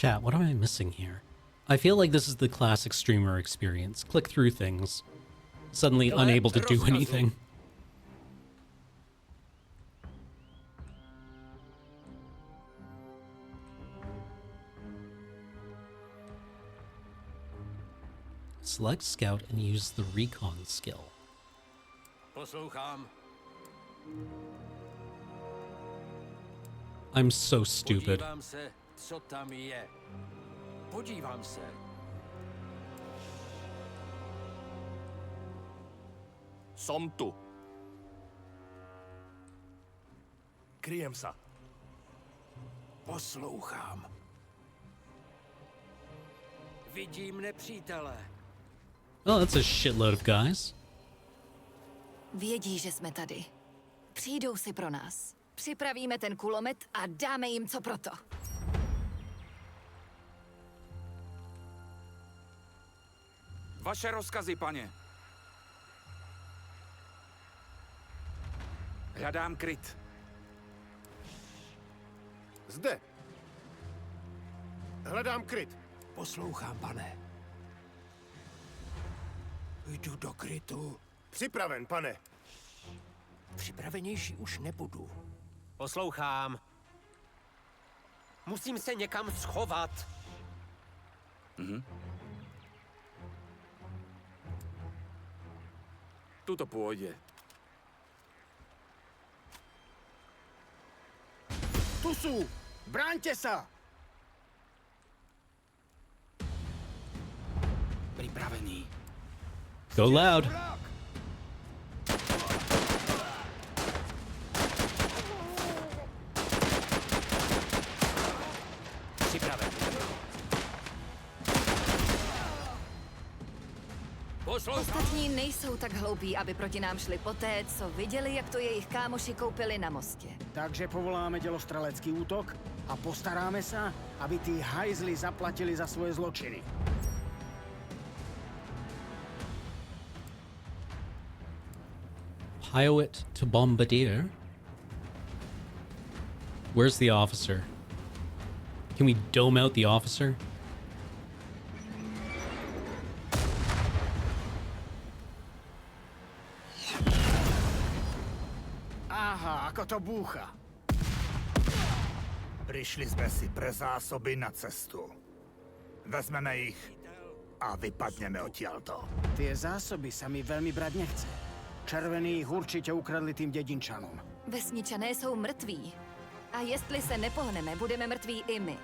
Chat, what am I missing here? I feel like this is the classic streamer experience. Click through things. Suddenly Dle unable to do rozkazu. anything. Select scout and use the recon skill. Poslouchám. I'm so stupid. Podívám se, co tam je. Podívám se. Som tu. Kryjem se. Poslouchám. Vidím nepřítele. Oh, that's a shitload of guys. Vědí, že jsme tady. Přijdou si pro nás. Připravíme ten kulomet a dáme jim co proto. Vaše rozkazy, paně. Hledám kryt. Zde. Hledám kryt. Poslouchám, pane. Jdu do krytu. Připraven, pane. Připravenější už nebudu. Poslouchám. Musím se někam schovat. Tuto pôjde. Tu sú! Bráňte sa! Připravený. Go loud. Připraven. Poslouchám. Ostatní nejsou tak hloupí, aby proti nám šli poté, co viděli, jak to jejich kámoši koupili na mostě. Takže povoláme dělostrelecký útok a postaráme sa, aby tí hajzli zaplatili za svoje zločiny. Pilot to bombardier. Where's the officer? Can we dome out the officer? Aha, ako to búcha. Prišli sme si pre zásoby na cestu. Vezmeme ich a vypadneme odtiaľto. Tie zásoby sa mi veľmi brať nechce. Červení ich určite ukradli tým dedinčanom. Vesničané jsou mrtví. A jestli se nepohneme, budeme mrtví i my.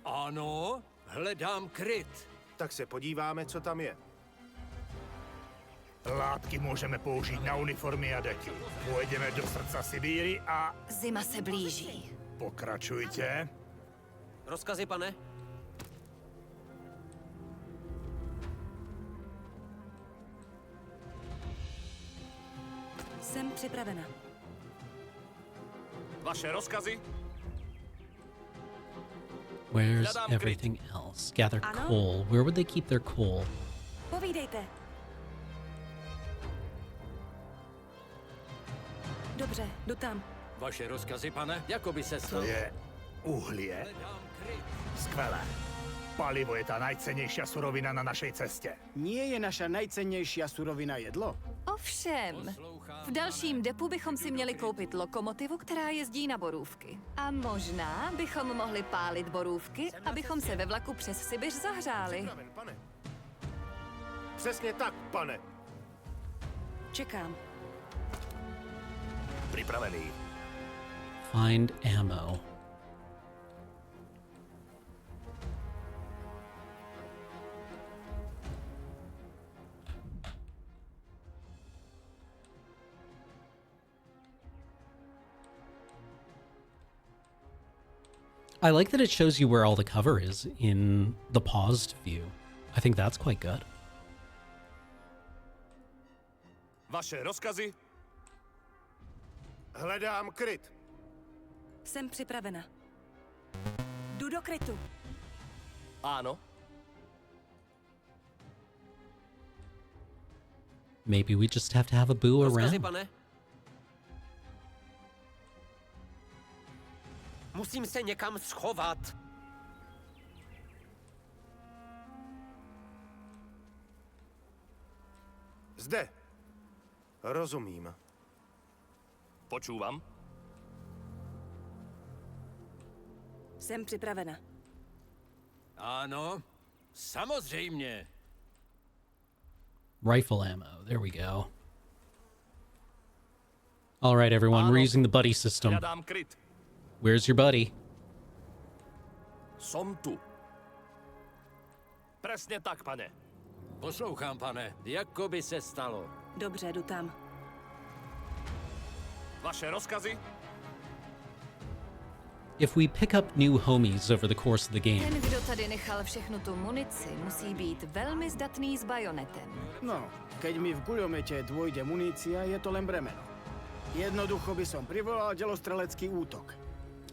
Ano, hledám kryt. Tak se podíváme, co tam je. Látky můžeme použít na uniformy a deky. Půjdeme do srdca Sibíry a Zima se blíží. pokračujte. Rozkazy, pane? Jsem připravena. Vaše rozkazy? Where's everything else? Gather Ano? coal. Where would they keep their coal? Povídejte. Dobře, jdu tam. Vaše rozkazy, pane? Jako by se To stalo. je uhlie. Hledám kryt. Skvelé. Palivo je ta najcennější surovina na našej cestě. Nie je naša najcennejšia surovina jedlo? Ovšem, v dalším depu bychom si měli koupit lokomotivu, která jezdí na borůvky. A možná bychom mohli pálit borůvky, abychom se ve vlaku přes Sibiř zahřáli. Připraven, pane. Přesně tak, pane. Čekám. Připravený. Find ammo. I like that it shows you where all the cover is in the paused view. I think that's quite good. Vaše rozkazy? Hledám kryt. Jsem připravena. Jdu do krytu. Ano. Maybe we just have to have a boo Rozkazy, around. pane? Musím se někam schovat. Zde. Rozumím. Počúvam. Jsem připravena. Ano, samozřejmě. Rifle ammo. There we go. All right, everyone. We're using the buddy system. Hľadám kryt. Where's your buddy? Som tu. Presne tak, pane. Poslouchám, pane. Jako by se stalo. Dobře, jdu tam. Vaše rozkazy? If we pick up new homies over the course of the game, Ten, kdo tady nechal všechnu tu munici, musí být velmi zdatný s bajonetem. No, keď mi v guľomete dôjde munícia, je to len bremeno. Jednoducho by som privolal delostrelecký útok.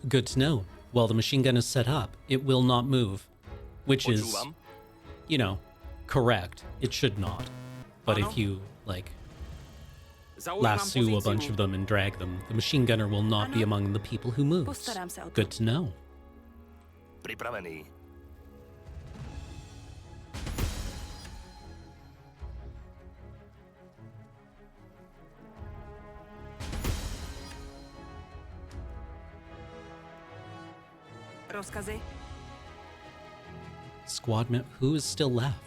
good to know. While the machine gun is set up, it will not move, which is, Počúvam. you know, correct. It should not. But if you, like, lasso a bunch of them and drag them, the machine gunner will not be among the people who moves. Postarám se o to. Good to know. Pripravený. Rozkazy? Squad who is still left?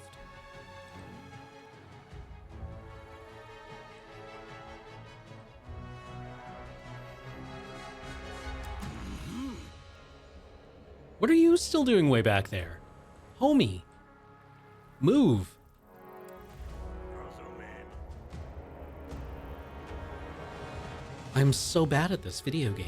What are you still doing way back there? Homie. Move. I'm so bad at this video game.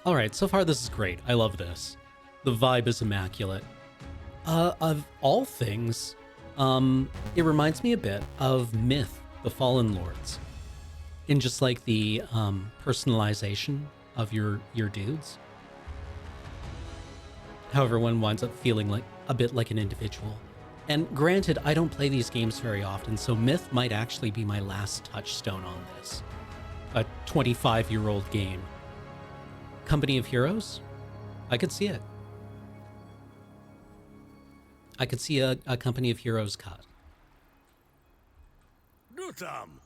All right, so far this is great. I love this. The vibe is immaculate. Of all things, it reminds me a bit of Myth, the Fallen Lords, in just like the personalization of your dudes. How everyone winds up feeling like a bit like an individual. And granted, I don't play these games very often, so Myth might actually be my last touchstone on this. A 25-year-old game. Company of Heroes? I could see it. I could see a Company of Heroes cut. Jdu tam.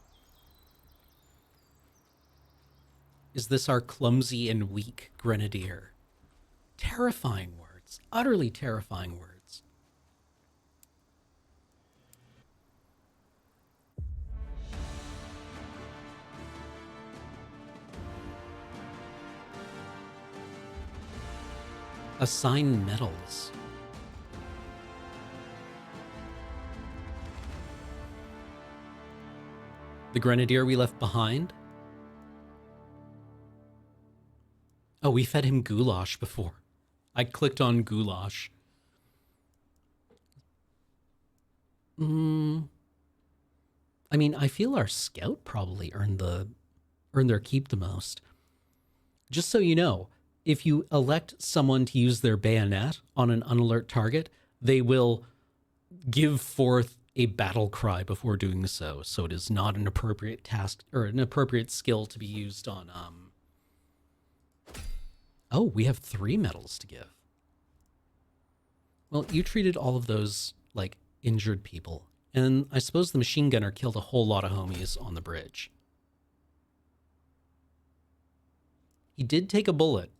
Is this our clumsy and weak grenadier? Terrifying words. Utterly terrifying words. Assign medals. The grenadier we left behind? Oh, we fed him goulash before. I clicked on goulash. I mean, I feel our scout probably earned their keep the most. Just so you know, if you elect someone to use their bayonet on an unalert target, they will give forth a battle cry before doing so. So it is not an appropriate task or an appropriate skill to be used on. Oh, we have 3 medals to give. Well, you treated all of those like injured people, and I suppose the machine gunner killed a whole lot of homies on the bridge. He did take a bullet.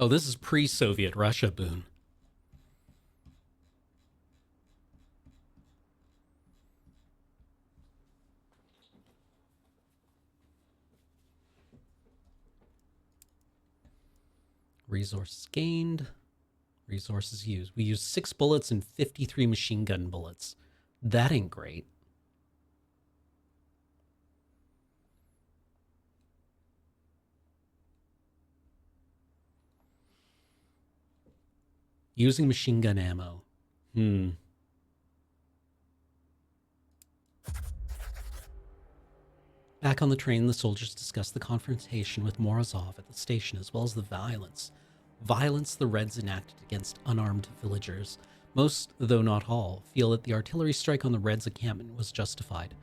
Oh, this is pre-Soviet Russia, Boone. Resources gained. Resources used. We used 6 bullets and 53 machine gun bullets. That ain't great. Using machine gun ammo. Back on the train, the soldiers discussed the confrontation with Morozov at the station, as well as the violence the Reds enacted against unarmed villagers. Most, though not all, feel that the artillery strike on the Reds' encampment was justified.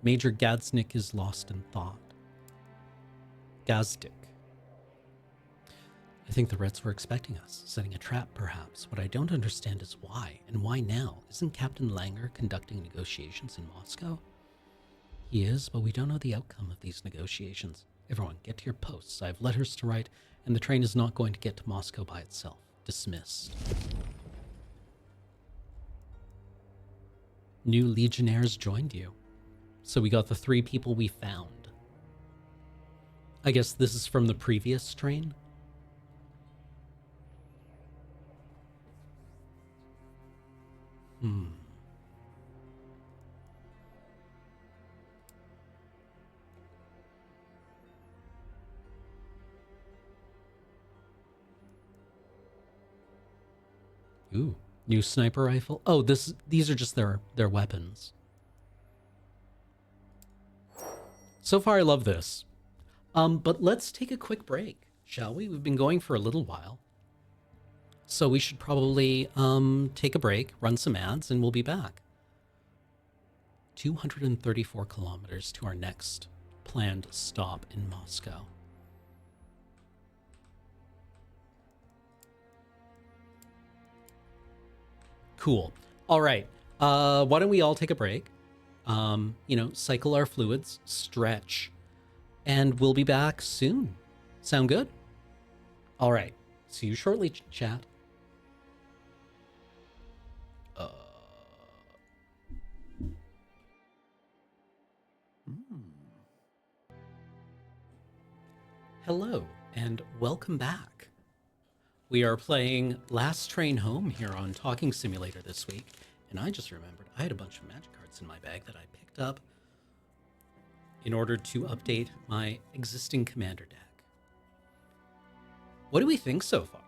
Major Gazdik is lost in thought. Gazdik. I think the Reds were expecting us, setting a trap perhaps. What I don't understand is why, and why now? Isn't Captain Langer conducting negotiations in Moscow? He is, but we don't know the outcome of these negotiations. Everyone, get to your posts. I have letters to write, and the train is not going to get to Moscow by itself. Dismissed. New legionnaires joined you. So we got the 3 people we found. I guess this is from the previous train? Ooh, new sniper rifle. Oh, these are just their weapons. So far I love this. But let's take a quick break, shall we? We've been going for a little while. So we should probably take a break, run some ads, and we'll be back. 234 kilometers to our next planned stop in Moscow. Cool. All right. Why don't we all take a break? Cycle our fluids, stretch, and we'll be back soon. Sound good? All right. See you shortly, chat. Hello, and welcome back. We are playing Last Train Home here on Talking Simulator this week, and I just remembered I had a bunch of magic cards in my bag that I picked up in order to update my existing commander deck. What do we think so far?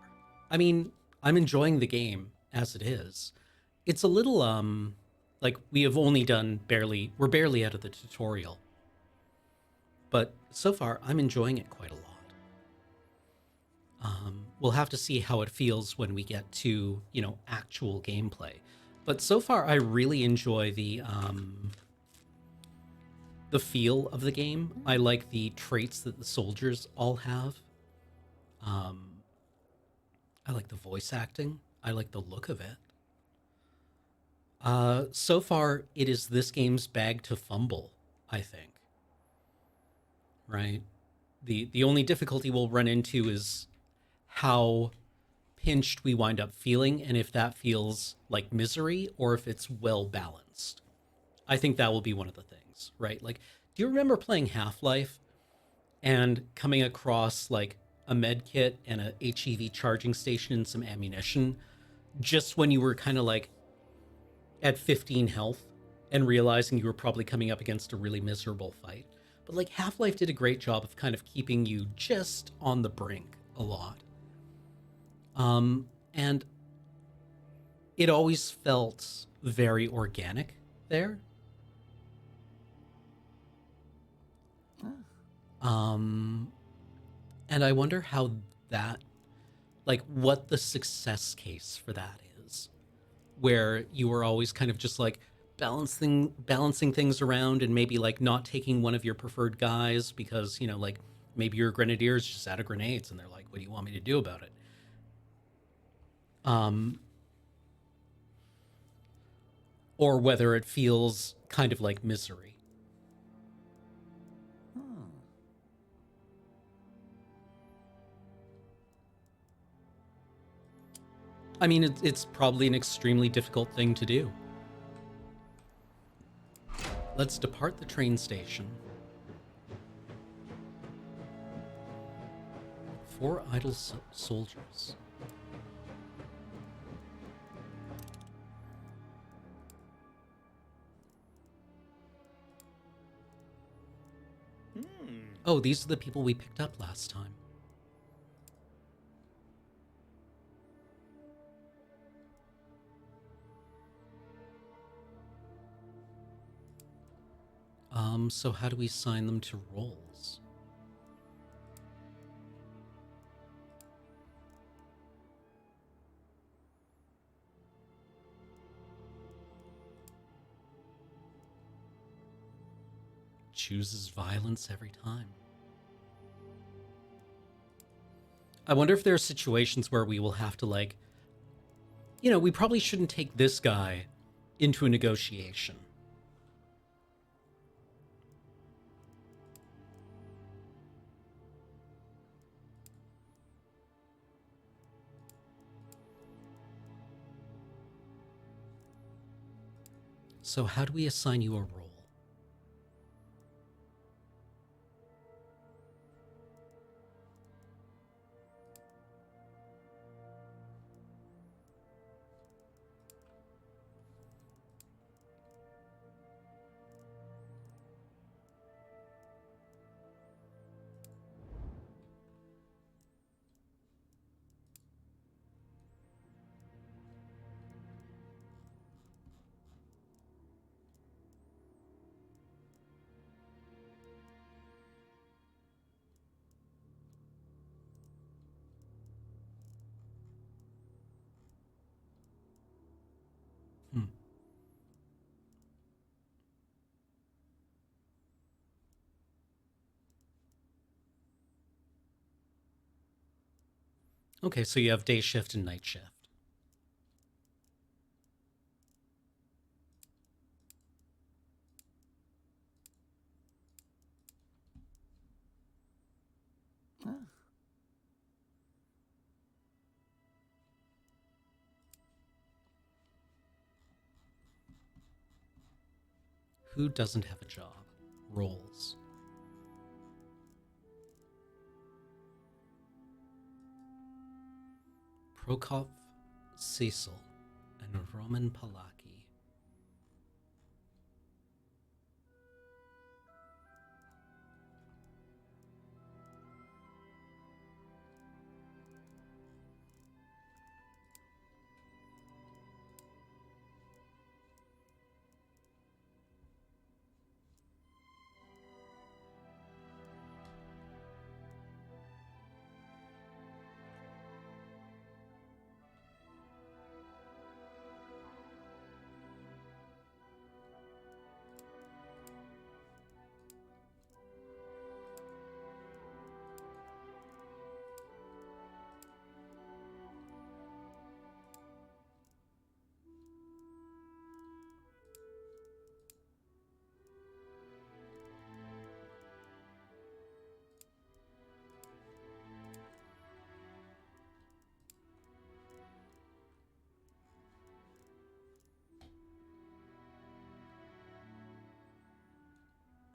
I mean, I'm enjoying the game as it is. It's a little, like we have only done we're barely out of the tutorial. But so far, I'm enjoying it quite a lot. We'll have to see how it feels when we get to, actual gameplay. But so far, I really enjoy the feel of the game. I like the traits that the soldiers all have. I like the voice acting. I like the look of it. So far, it is this game's bag to fumble, I think. Right? The only difficulty we'll run into is how pinched we wind up feeling, and if that feels like misery or if it's well balanced. I think that will be one of the things, right? Like, do you remember playing Half-Life and coming across like a med kit and a HEV charging station and some ammunition just when you were kind of like at 15 health and realizing you were probably coming up against a really miserable fight? But like Half-Life did a great job of kind of keeping you just on the brink a lot. And it always felt very organic there. And I wonder how that, like, what the success case for that is, where you were always kind of just like balancing things around and maybe like not taking one of your preferred guys because, like maybe your grenadiers just out of grenades and they're like, what do you want me to do about it? Or whether it feels kind of like misery. I mean, it's probably an extremely difficult thing to do. Let's depart the train station. 4 idle soldiers. Oh, these are the people we picked up last time. So how do we assign them to roles? Chooses violence every time. I wonder if there are situations where we will have to, like, you know, we probably shouldn't take this guy into a negotiation. So how do we assign you a role? Okay, so you have day shift and night shift. Who doesn't have a job? Roles. Prokop, Cecil, and Roman Palaki.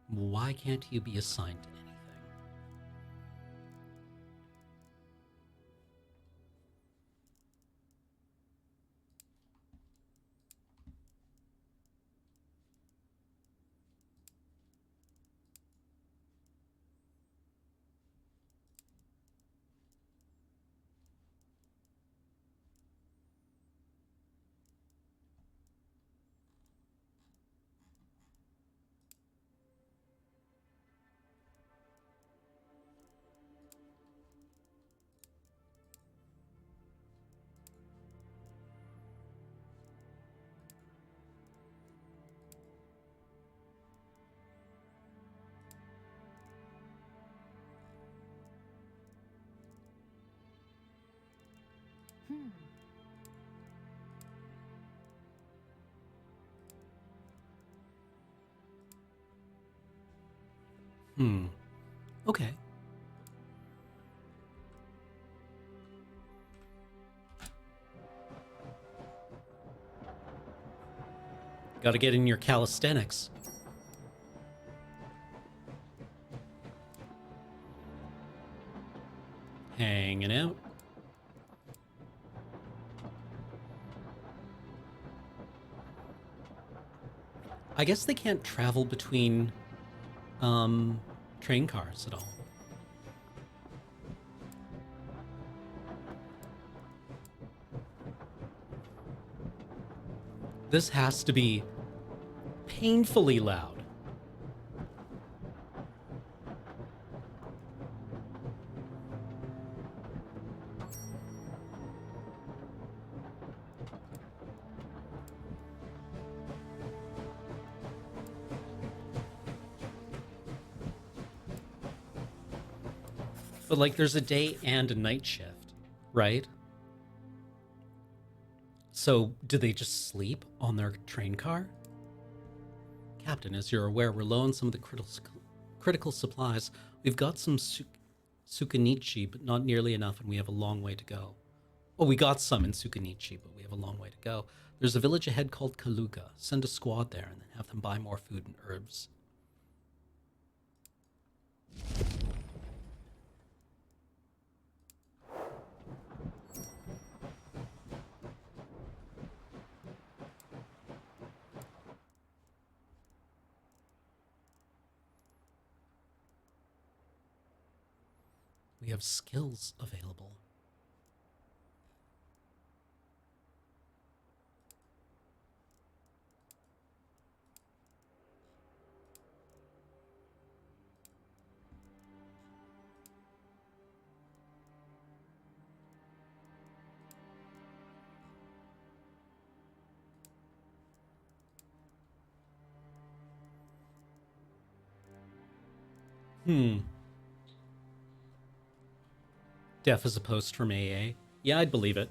Why can't you be assigned to anything? Okay. Gotta get in your calisthenics. Hanging out. I guess they can't travel between train cars at all. This has to be painfully loud. But, like, there's a day and a night shift, right? So, do they just sleep on their train car? Captain, as you're aware, we're low on some of the critical supplies. We've got some Sukunichi, but not nearly enough, and we have a long way to go. Oh, we got some in Sukunichi, but we have a long way to go. There's a village ahead called Kaluga. Send a squad there and then have them buy more food and herbs. We have skills available. Deaf as a post from AA. Yeah, I'd believe it.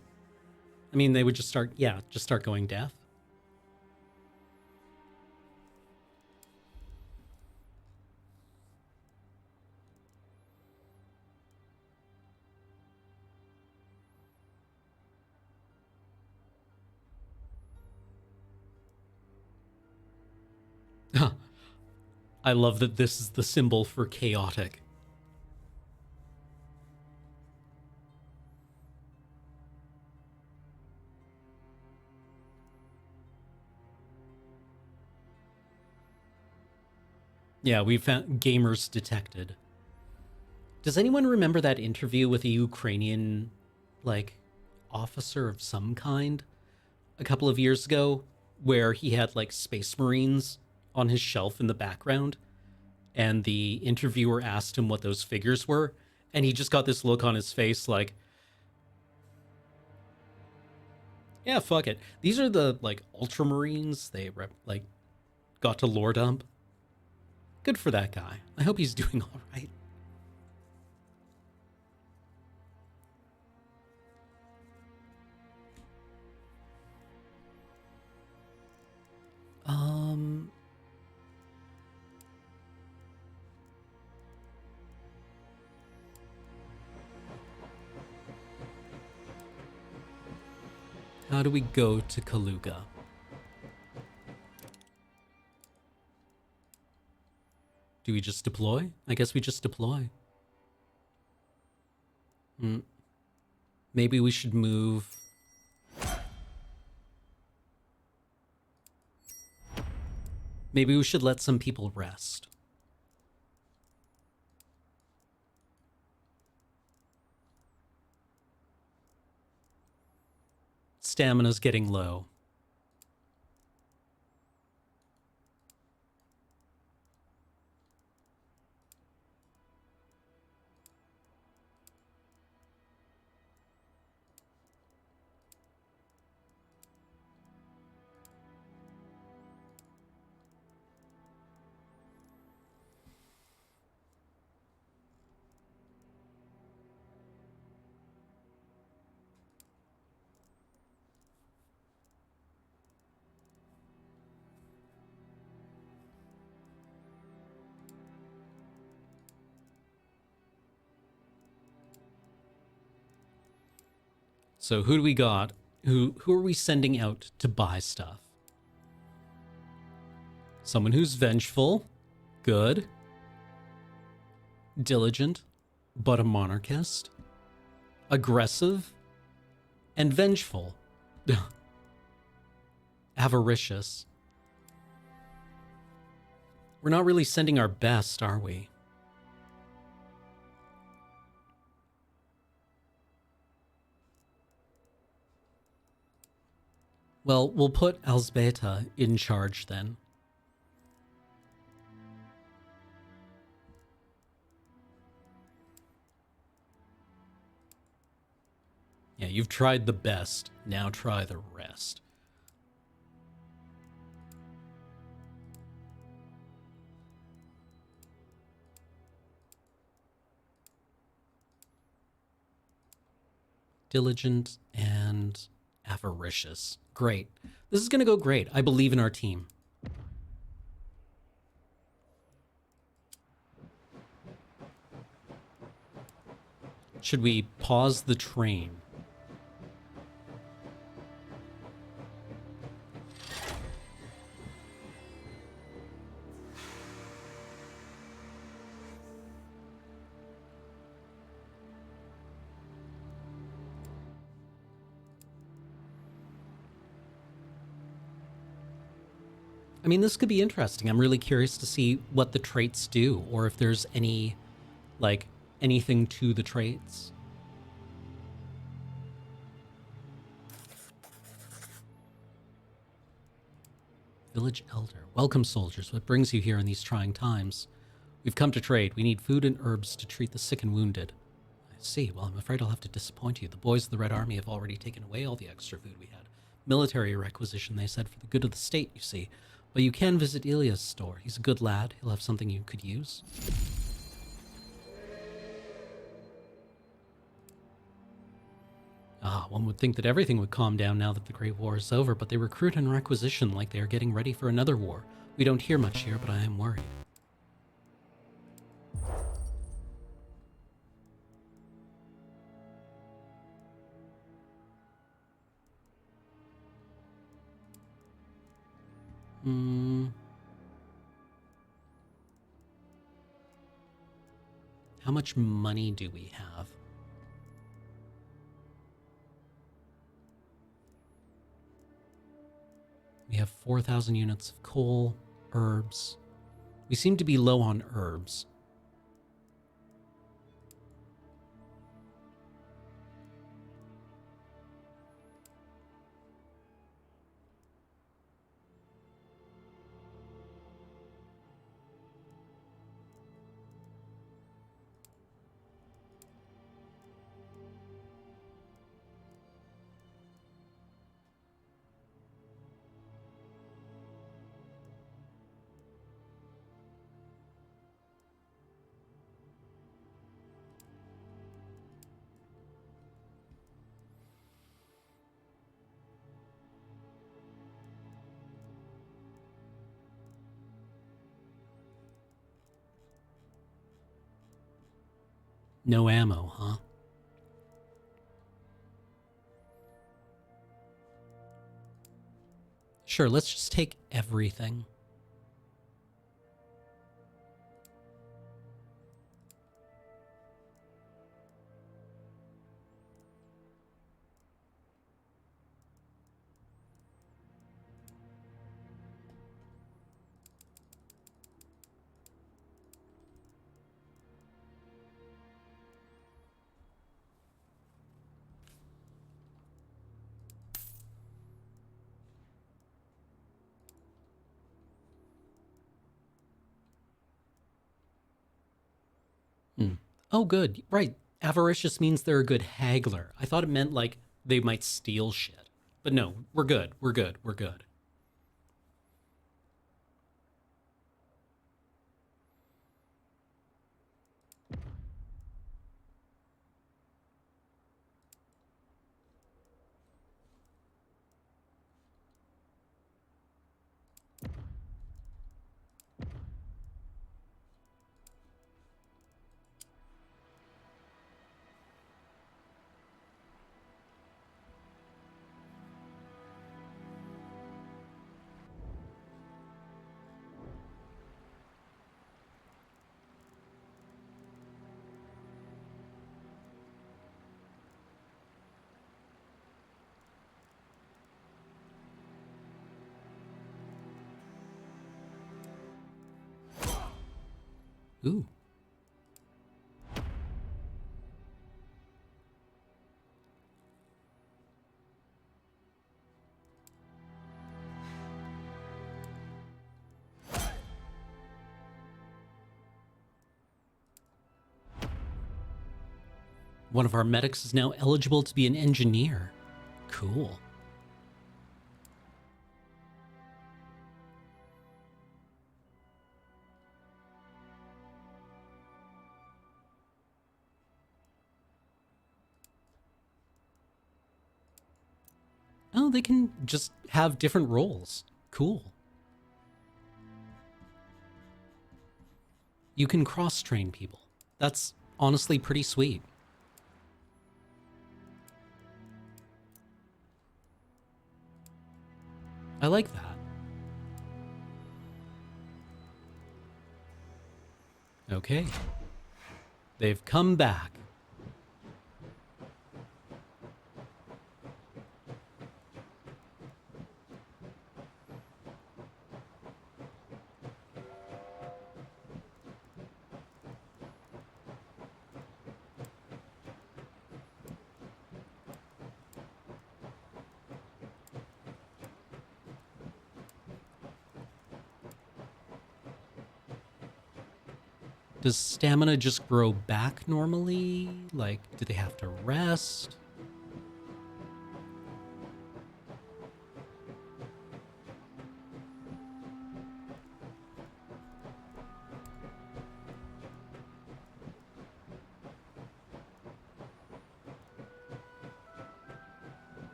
I mean, they would just start going deaf. I love that this is the symbol for chaotic. Yeah, we found gamers detected. Does anyone remember that interview with a Ukrainian, like, officer of some kind a couple of years ago where he had, like, Space Marines on his shelf in the background and the interviewer asked him what those figures were and he just got this look on his face like, yeah, fuck it. These are the, like, Ultramarines they, got to lore dump. Good for that guy. I hope he's doing all right. How do we go to Kaluga? Do we just deploy? I guess we just deploy. Maybe we should move. Maybe we should let some people rest. Stamina's getting low. So who do we got? Who are we sending out to buy stuff? Someone who's vengeful. Good. Diligent, but a monarchist. Aggressive and vengeful. Avaricious. We're not really sending our best, are we? Well, we'll put Elsbeta in charge then. Yeah, you've tried the best. Now try the rest. Diligent and avaricious. Great. This is going to go great. I believe in our team. Should we pause the train? I mean, this could be interesting. I'm really curious to see what the traits do, or if there's any, like, anything to the traits. Village Elder. Welcome, soldiers. What brings you here in these trying times? We've come to trade. We need food and herbs to treat the sick and wounded. I see. Well, I'm afraid I'll have to disappoint you. The boys of the Red Army have already taken away all the extra food we had. Military requisition, they said, for the good of the state, you see. But you can visit Ilya's store. He's a good lad. He'll have something you could use. Ah, one would think that everything would calm down now that the Great War is over, but they recruit and requisition like they are getting ready for another war. We don't hear much here, but I am worried. How much money do we have? We have 4,000 units of coal, herbs. We seem to be low on herbs. No ammo, huh? Sure, let's just take everything. Oh, good. Right. Avaricious means they're a good haggler. I thought it meant like they might steal shit. But no, we're good. We're good. We're good. Ooh. One of our medics is now eligible to be an engineer. Cool. Oh, they can just have different roles. Cool. You can cross-train people. That's honestly pretty sweet. I like that. Okay. They've come back. Does stamina just grow back normally? Like, do they have to rest?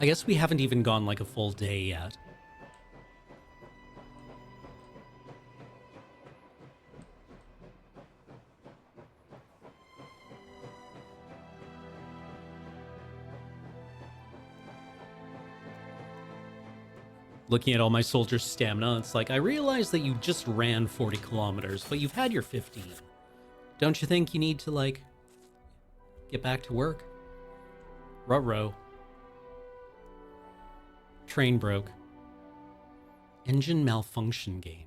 I guess we haven't even gone like a full day yet. Looking at all my soldiers' stamina, it's like, I realize that you just ran 40 kilometers, but you've had your 50. Don't you think you need to, like, get back to work? Ruh-roh. Train broke. Engine malfunction gained.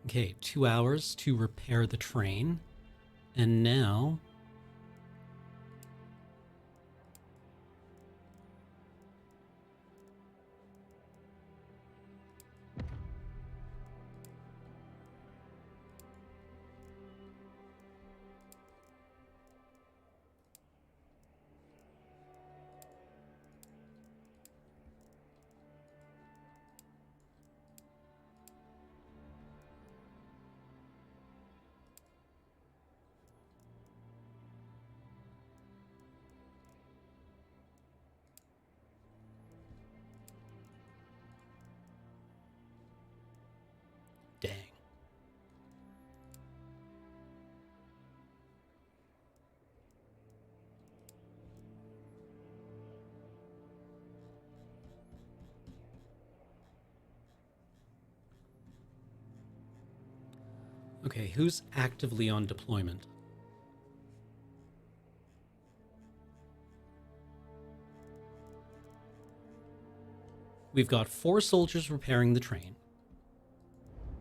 Okay, 2 hours to repair the train. And now... Dang. Okay, who's actively on deployment? We've got 4 soldiers repairing the train.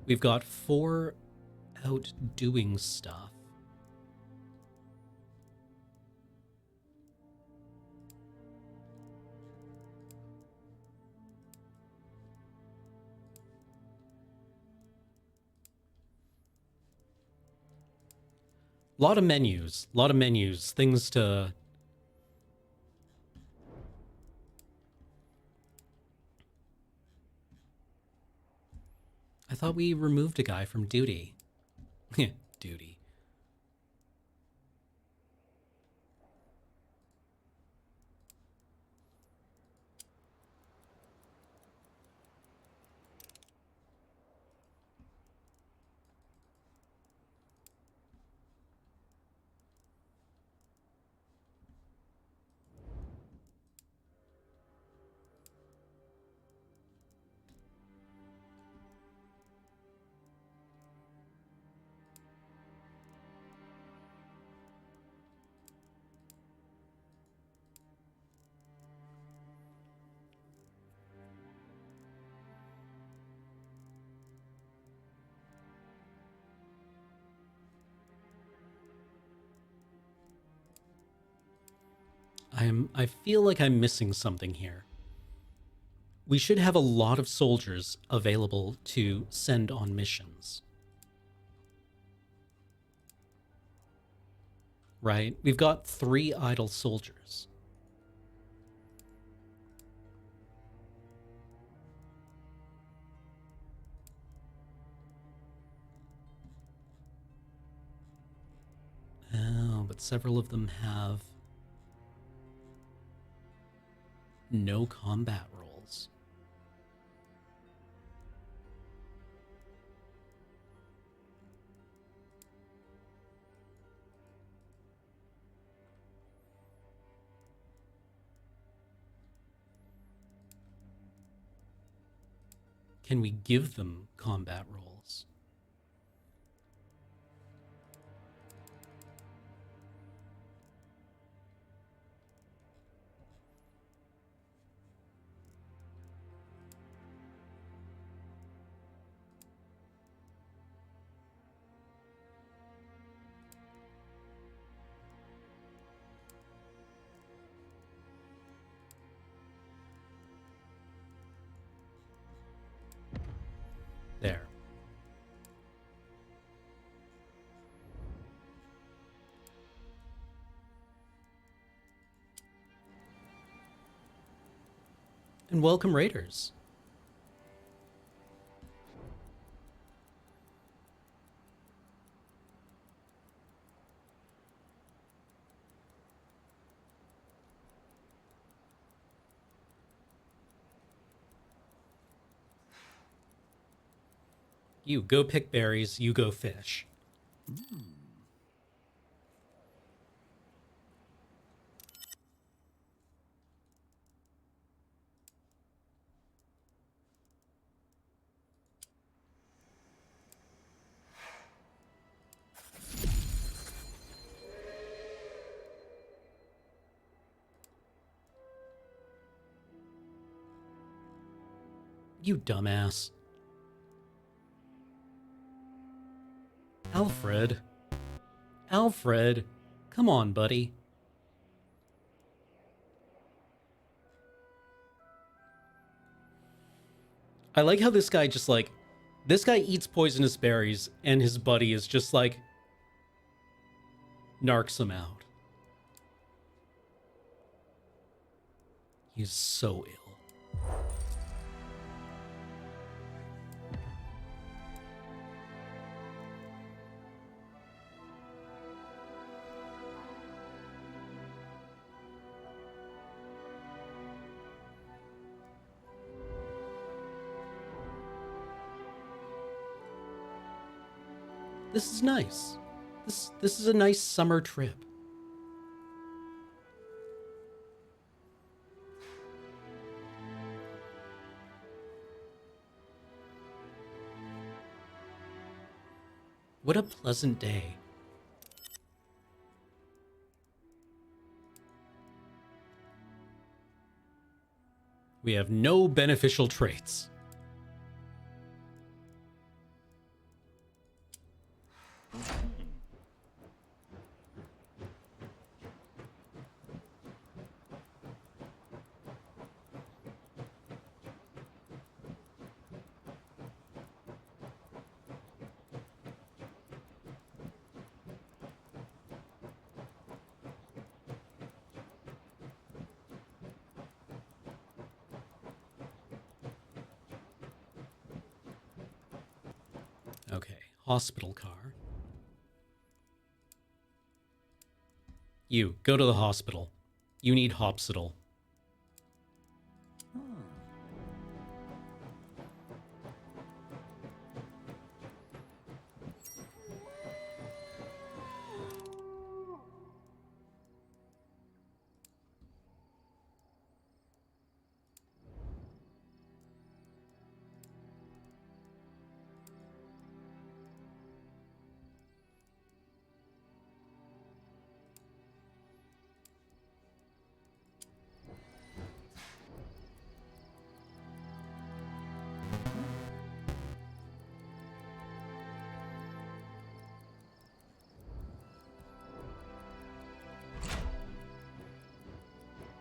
We've got 4 out doing stuff. Lot of menus, things to... I thought we removed a guy from duty. Duty. I feel like I'm missing something here. We should have a lot of soldiers available to send on missions. Right? We've got 3 idle soldiers. Oh, but several of them have no combat roles. Can we give them combat roles? There. And welcome, Raiders. You go pick berries, you go fish. You dumbass. Alfred. Alfred. Come on, buddy. I like how this guy just like... This guy eats poisonous berries, and his buddy is just like... narcs him out. He's so ill. This is nice. This is a nice summer trip. What a pleasant day. We have no beneficial traits. Okay, hospital car. You, go to the hospital. You need Hopsital.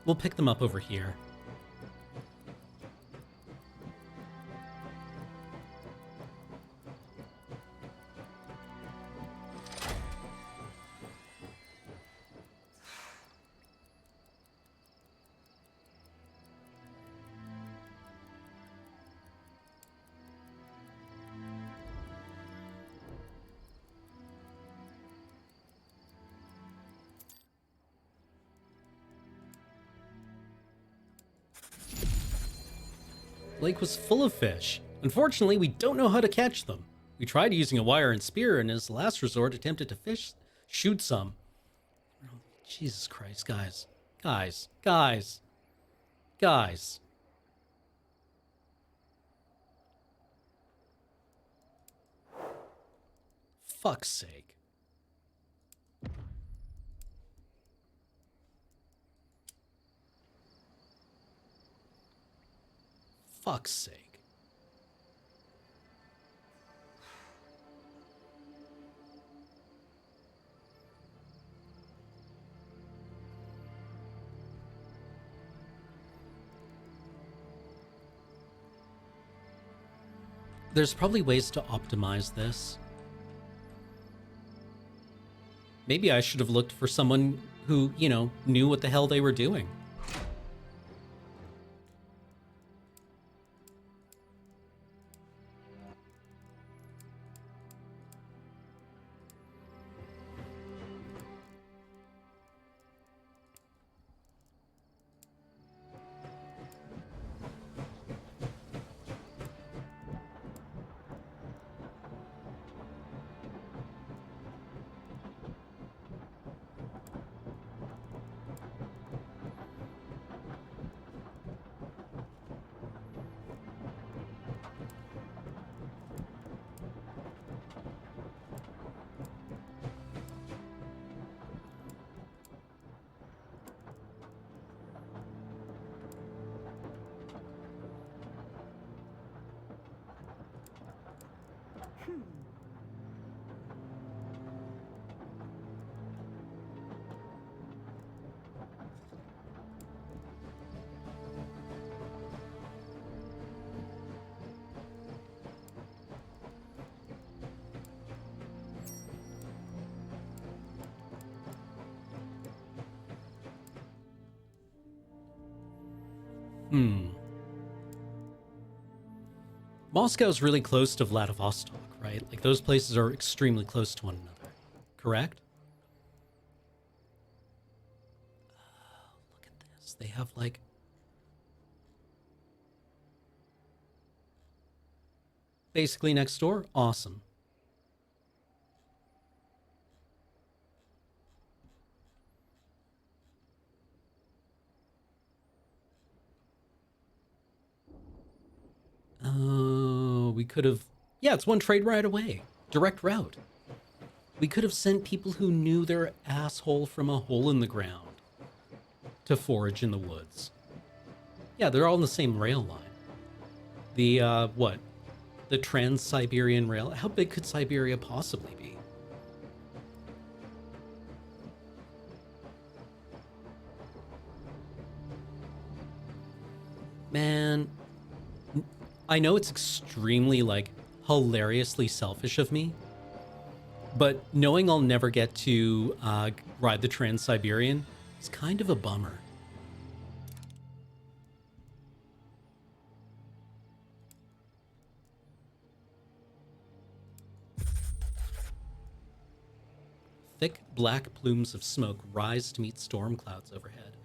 We'll pick them up over here. Lake was full of fish. Unfortunately, we don't know how to catch them. We tried using a wire and spear, and as a last resort attempted to shoot some. Jesus Christ, guys. Guys. Fuck's sake. Fuck's sake. There's probably ways to optimize this. Maybe I should have looked for someone who, you know, knew what the hell they were doing. Moscow's really close to Vladivostok, right? Like, those places are extremely close to one another, correct? Look at this. They have, like... basically next door? Awesome. Oh, we could have... yeah, it's one trade right away. Direct route. We could have sent people who knew their asshole from a hole in the ground to forage in the woods. Yeah, they're all on the same rail line. The, what? The Trans-Siberian Rail? How big could Siberia possibly be? Man, I know it's extremely, like, hilariously selfish of me, but knowing I'll never get to ride the Trans-Siberian is kind of a bummer. Thick black plumes of smoke rise to meet storm clouds overhead.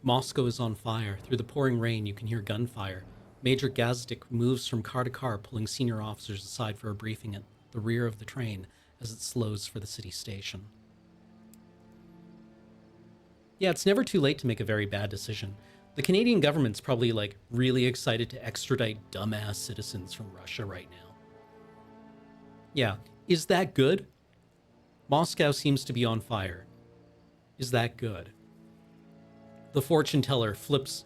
Moscow is on fire. Through the pouring rain, you can hear gunfire. Major Gazdik moves from car to car, pulling senior officers aside for a briefing at the rear of the train as it slows for the city station. Yeah, it's never too late to make a very bad decision. The Canadian government's probably, like, really excited to extradite dumbass citizens from Russia right now. Yeah, is that good? Moscow seems to be on fire. Is that good? The fortune teller flips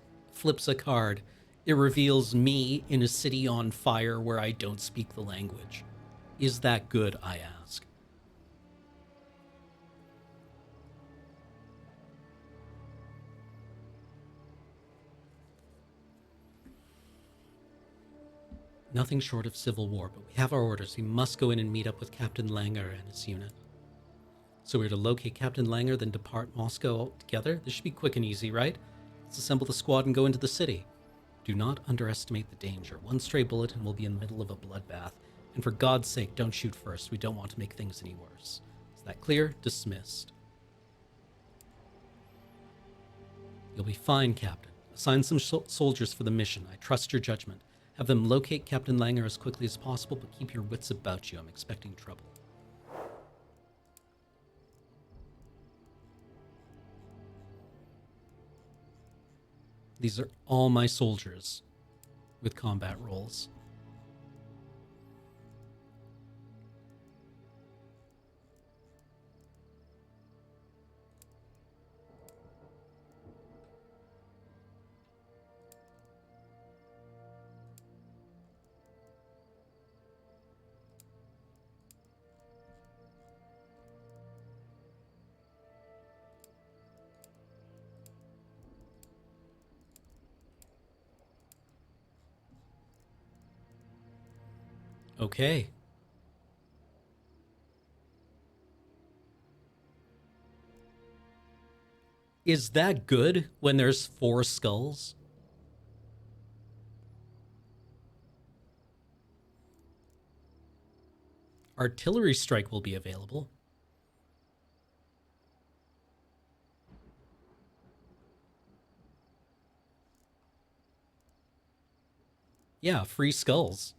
a card. It reveals me in a city on fire where I don't speak the language. Is that good, I ask? Nothing short of civil war, but we have our orders. We must go in and meet up with Captain Langer and his unit. So we're to locate Captain Langer, then depart Moscow together? This should be quick and easy, right? Let's assemble the squad and go into the city. Do not underestimate the danger. One stray bullet and we'll be in the middle of a bloodbath. And for God's sake, don't shoot first. We don't want to make things any worse. Is that clear? Dismissed. You'll be fine, Captain. Assign some soldiers for the mission. I trust your judgment. Have them locate Captain Langer as quickly as possible, but keep your wits about you. I'm expecting trouble. These are all my soldiers with combat roles. Okay. Is that good when there's 4 skulls? Artillery strike will be available. Yeah, free skulls.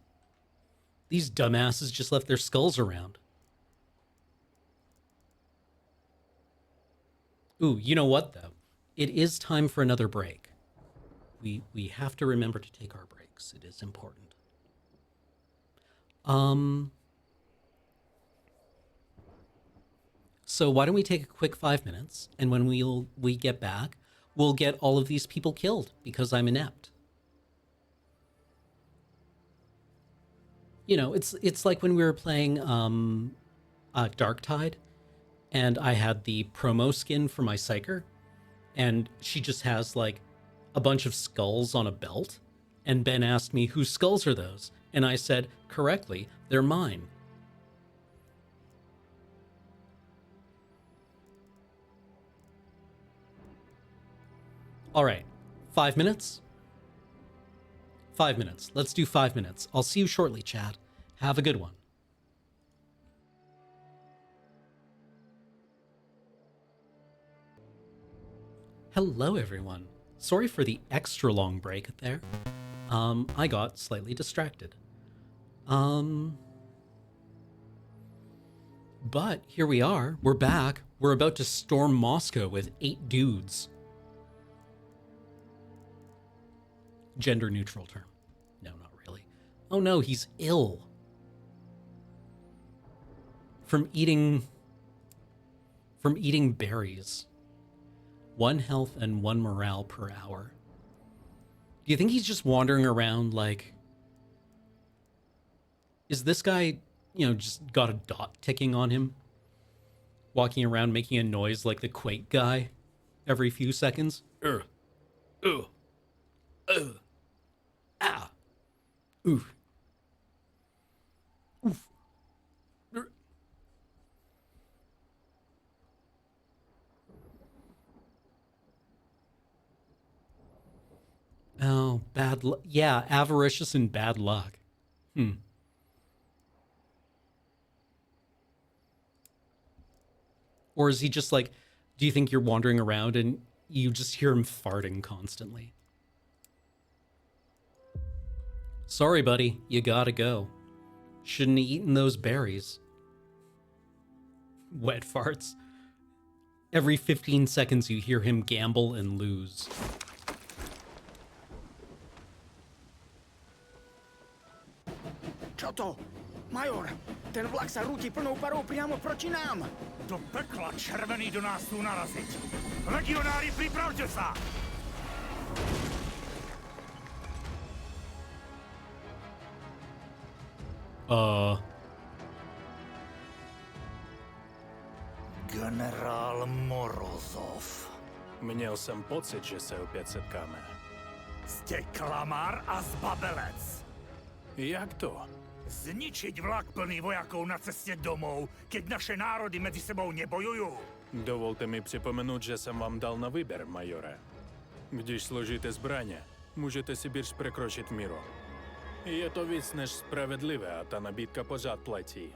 These dumbasses just left their skulls around. Ooh, you know what, though? It is time for another break. We have to remember to take our breaks. It is important. So why don't we take a quick 5 minutes, and when we get back, we'll get all of these people killed because I'm inept. You know, it's like when we were playing Darktide, and I had the promo skin for my Psyker, and she just has, like, a bunch of skulls on a belt, and Ben asked me, whose skulls are those? And I said, correctly, they're mine. All right, 5 minutes? 5 minutes. Let's do 5 minutes. I'll see you shortly, chat. Have a good one. Hello, everyone. Sorry for the extra long break there. I got slightly distracted. But here we are. We're back. We're about to storm Moscow with 8 dudes. Gender neutral term. No, not really. Oh no, he's ill. From eating berries. 1 health and 1 morale per hour. Do you think he's just wandering around like... Is this guy, just got a dot ticking on him? Walking around making a noise like the Quake guy every few seconds? Ah. Oof. Oof. Oh, bad luck. Yeah, avaricious and bad luck. Or is he just like, do you think you're wandering around and you just hear him farting constantly? Sorry, buddy, you gotta go. Shouldn't have eaten those berries. Wet farts. Every 15 seconds you hear him gamble and lose. Čo to? Major, ten vlak sa rúti plnou parou priamo proti nám. Do pekla červený do nás tu narazit. Legionári, pripravte sa! Generál Morozov. Měl jsem pocit, že se opět setkáme. Ste klamár a zbabelec. Jak to? Zničiť vlak plný vojakov na cestě domů, keď naše národy mezi sebou nebojují. Dovolte mi připomenout, že jsem vám dal na výběr, majore. Když složíte zbraně, můžete Sibirš překročit míru. Je to víc než spravedlivé a ta nabídka pořád platí.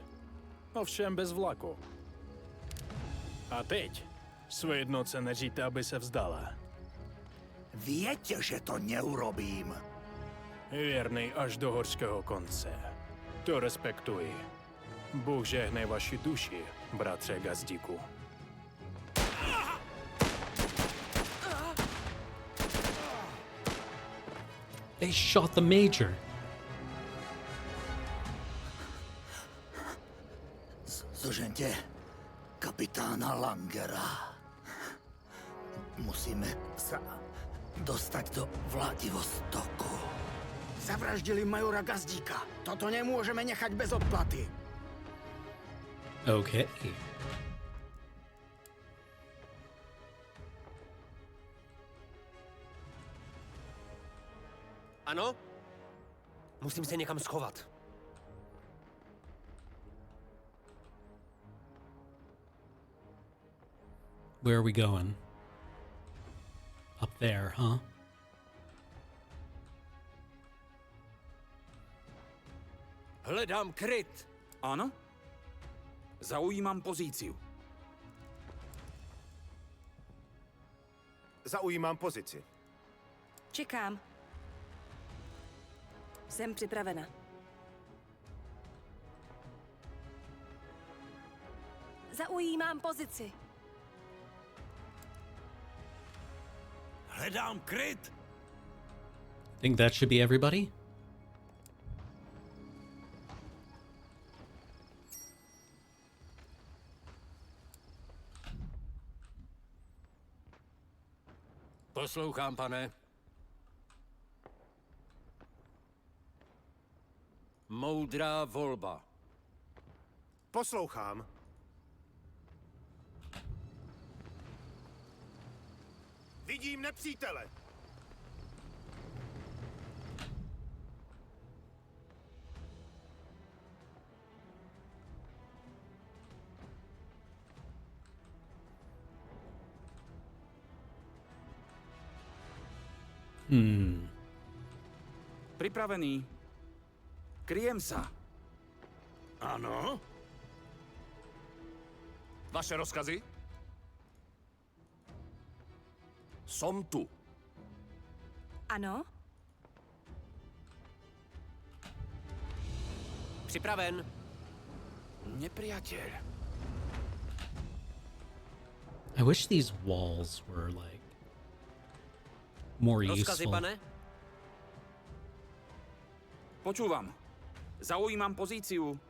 Ovšem bez vlaku. A teď své jednotce neříte, aby se vzdala. Viete, že to neurobím. Věrný až do horského konce. To respektuji. Bůh žehnej vaši duši, bratře Gazdíku. They shot the major. Zožente kapitána Langera. Musíme sa dostať do Vladivostoku. Zavraždili majora Gazdíka. Toto nemôžeme nechať bez odplaty. Okay. Ano? Musím se někam schovat. Where are we going? Up there, huh? Hledám kryt. Ano? Zaujímám pozíciu. Zaujímám pozici. Čekám. Jsem připravena. Zaujímám pozici. Hledám kryt. Think that should be everybody? Poslouchám, pane. Moudrá volba. Poslouchám. Vidím nepřítele. Pripravený. Kryjem sa. Ano? Vaše rozkazy? Som tu. Ano? Připraven. Nepriateľ. I wish these walls were like more Rozkazy, useful. pane? Počúvam. Zaujímam pozíciu.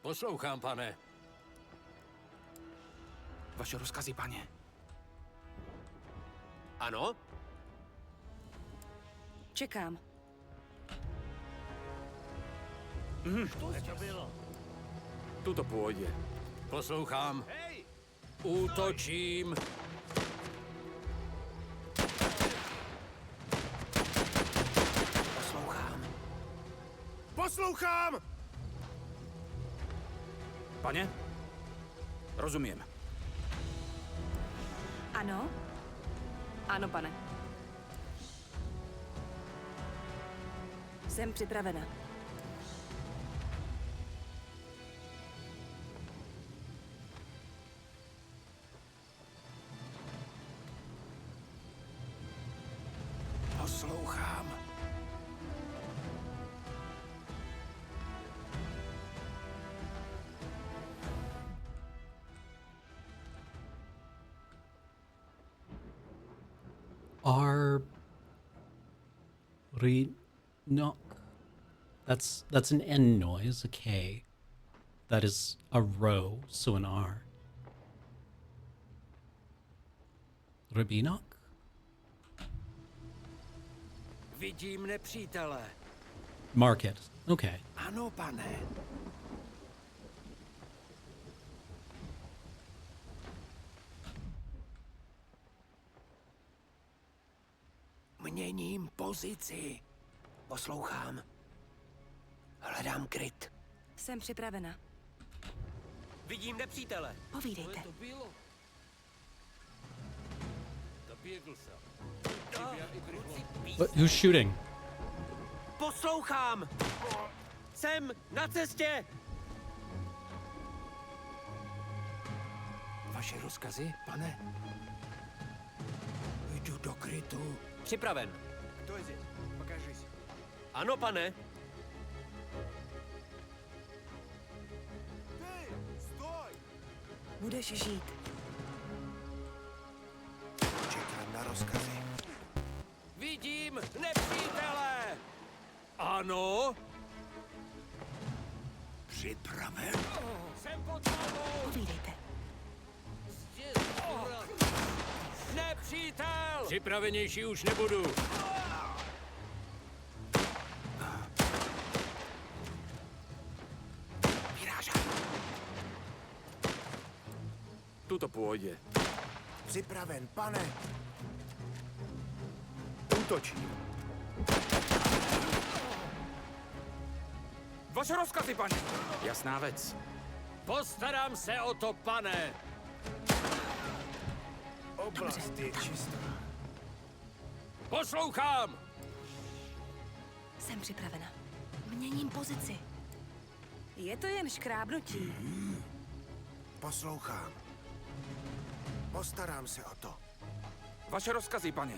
Poslouchám, pane. Vaše rozkazy, pane. Ano? Čekám. Tuto pôjde. Poslouchám. Útočím. Poslouchám. Poslouchám! Pane? Rozumiem. Ano? Ano, pane. Jsem připravena. Poslouchám. Are no, that's an N noise, a K. That is a rho, so an R. Rabinok? Vidím nepřítele. Market. Okay. Ano, pane. Měním pozici. Poslouchám. Hledám kryt. Jsem připravena. Vidím nepřítele. Povídejte. Who's shooting? Poslouchám. Jsem na cestě. Vaše rozkazy, pane? Jdu do krytu. Připraven. Кто здесь? Покажись. Ano, pane. Ты! Стой! Budeš žít. Čekám na rozkazy. Vidím nepřítele. Ano. Připraven. Jsem pod tebou. Povídejte. Nepřítel. Připravenější už nebudu. Tuto pôjde. Připraven, pane. Útočím. Vaše rozkazy, pane! Jasná vec. Postarám se o to, pane. Oblast je čistá. Poslouchám. Jsem připravena. Měním pozici. Je to jen škrábnutí. Poslouchám. Postarám se o to. Vaše rozkazy, pane.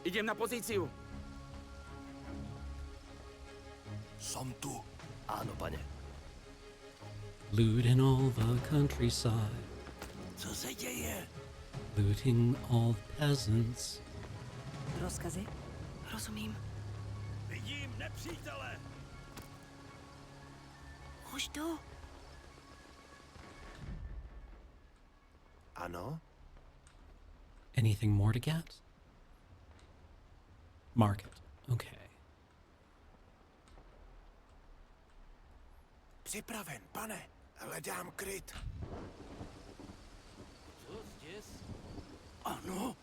Idem na pozíciu. Som tu. Ano, pane. Looting all the countryside. Co se děje? Looting all the peasants. Rozkazy? Rozumím. Vidím nepřítele. Už jdu. Ano? Anything more to get? Market. Okay. Připraven, pane. Hledám kryt. Ano.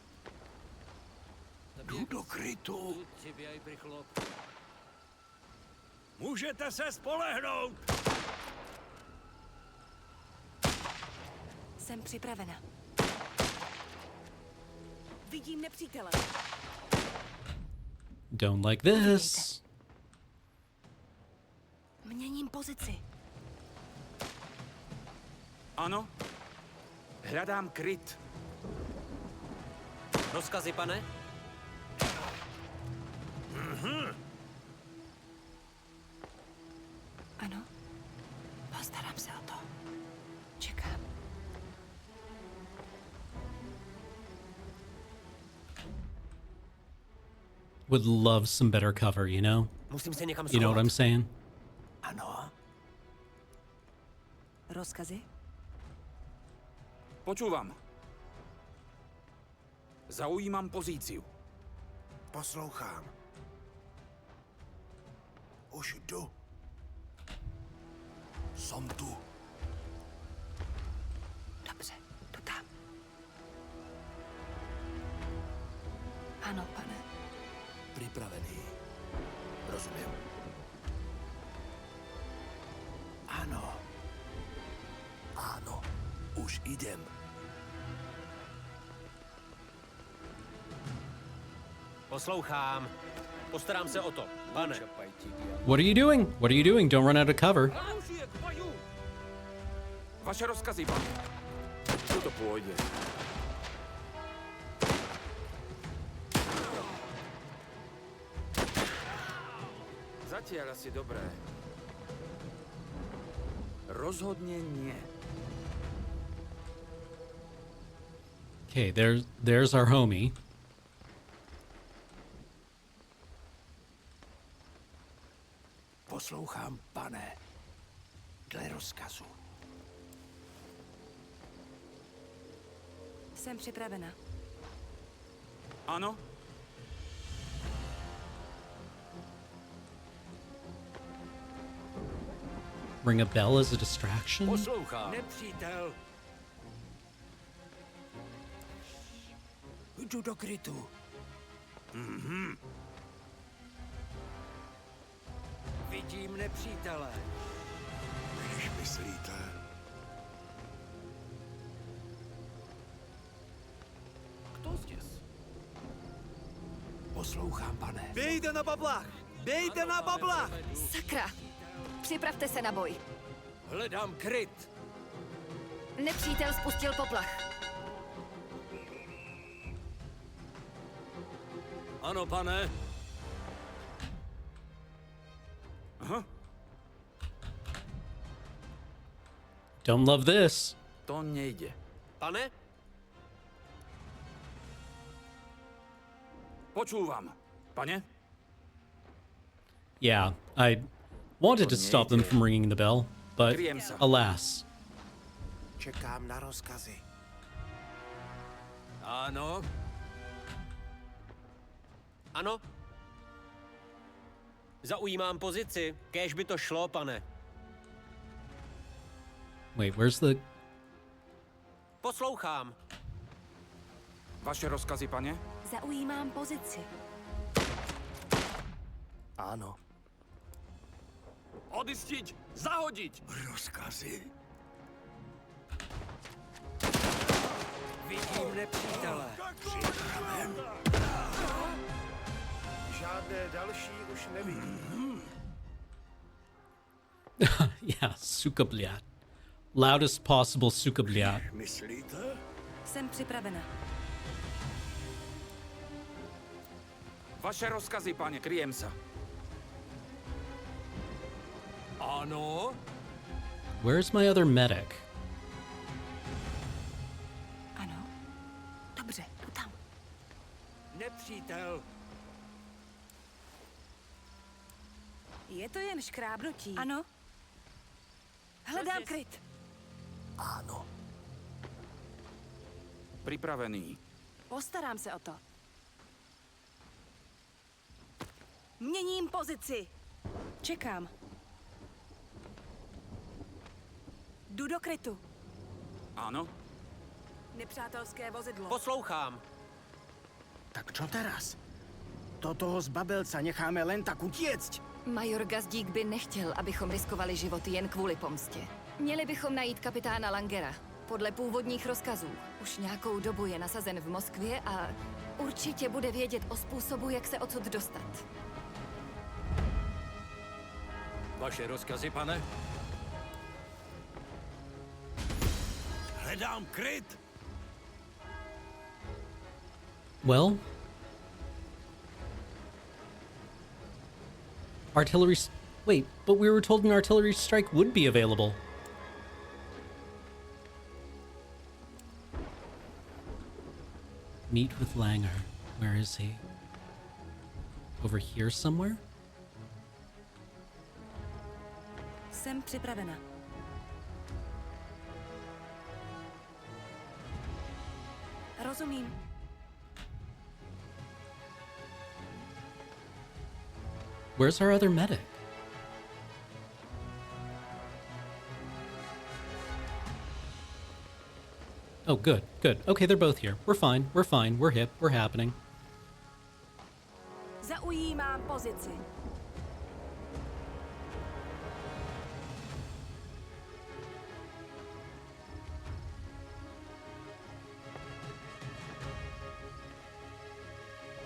Jdu do krytu. Můžete se spolehnout. Jsem připravena. Vidím nepřítele. Don't like this. Měním pozici. Ano. Hľadám kryt. Rozkazy, pane? Ano. Postarám se o to. Čekám. Would love some better cover, you know? Musím se někam You know what I'm saying? Ano. Rozkazy? Počúvam. Zaujímám pozíciu. Poslouchám. Už jdu. Jsem tu. Dobře, jdu tam. Ano, pane. Připravený. Rozumím. Ano. Ano. Už idem. Poslouchám. Postarám se o to, pane. What are you doing? What are you doing? Don't run out of cover. Vaše rozkazy, pane. To půjde. Zatiaľ asi dobré. Rozhodne nie. Okay, there's our homie. Poslouchám, pane. Dle rozkazu. Jsem připravena. Ano? Ring a bell as a distraction? Poslouchám. Nepřítel. Jdu do krytu. Vidím nepřítele. Když myslíte. Kto ste? Poslouchám, pane. Bějte na bablách! Bějte na bablách! Sakra! Připravte se na boj. Hledám kryt. Nepřítel spustil poplach. Ano, pane. Aha, Don't love this. to nejde. Pane? Počúvam. Pane? Yeah, I wanted to stop them from ringing the bell, but Kryjem sa. alas. Čekám na rozkazy. Ano. Ano. Zaujímám pozici. Kéž by to šlo, pane. Wait, where's the... Poslouchám. Vaše rozkazy, pane? Zaujímám pozici. Ano. Odistiť! Zahodiť! Rozkazy. Vidím nepřítele. Připraven. Žádné další už nevidím. Yeah, suka bliat. Loudest possible suka bliat. Myslíte? Jsem připravena. Vaše rozkazy, pane, kryjem sa. Ano. Where's my other medic? Ano. Dobře, jdu tam. Nepřítel. Je to jen škrábnutí. Ano. Hledám kryt. Ano. Pripravený. Postarám se o to. Měním pozici. Čekám. Jdu do krytu. Áno? Nepřátelské vozidlo. Poslouchám. Tak čo teraz? Do toho zbabelca necháme len tak utiecť? Major Gazdík by nechtěl, abychom riskovali životy jen kvůli pomstě. Měli bychom najít kapitána Langera. Podle původních rozkazů. Už nějakou dobu je nasazen v Moskvě a určitě bude vědět o způsobu, jak se odsud dostat. Vaše rozkazy, pane? Hledám kryt. Well... Wait, but we were told an artillery strike would be available. Meet with Langer. Where is he? Over here somewhere? Jsem připravena. Rozumím. Where's our other medic? Oh, good, good. Okay, they're both here. We're fine, we're fine, we're hip, we're happening. Zaujímám pozici.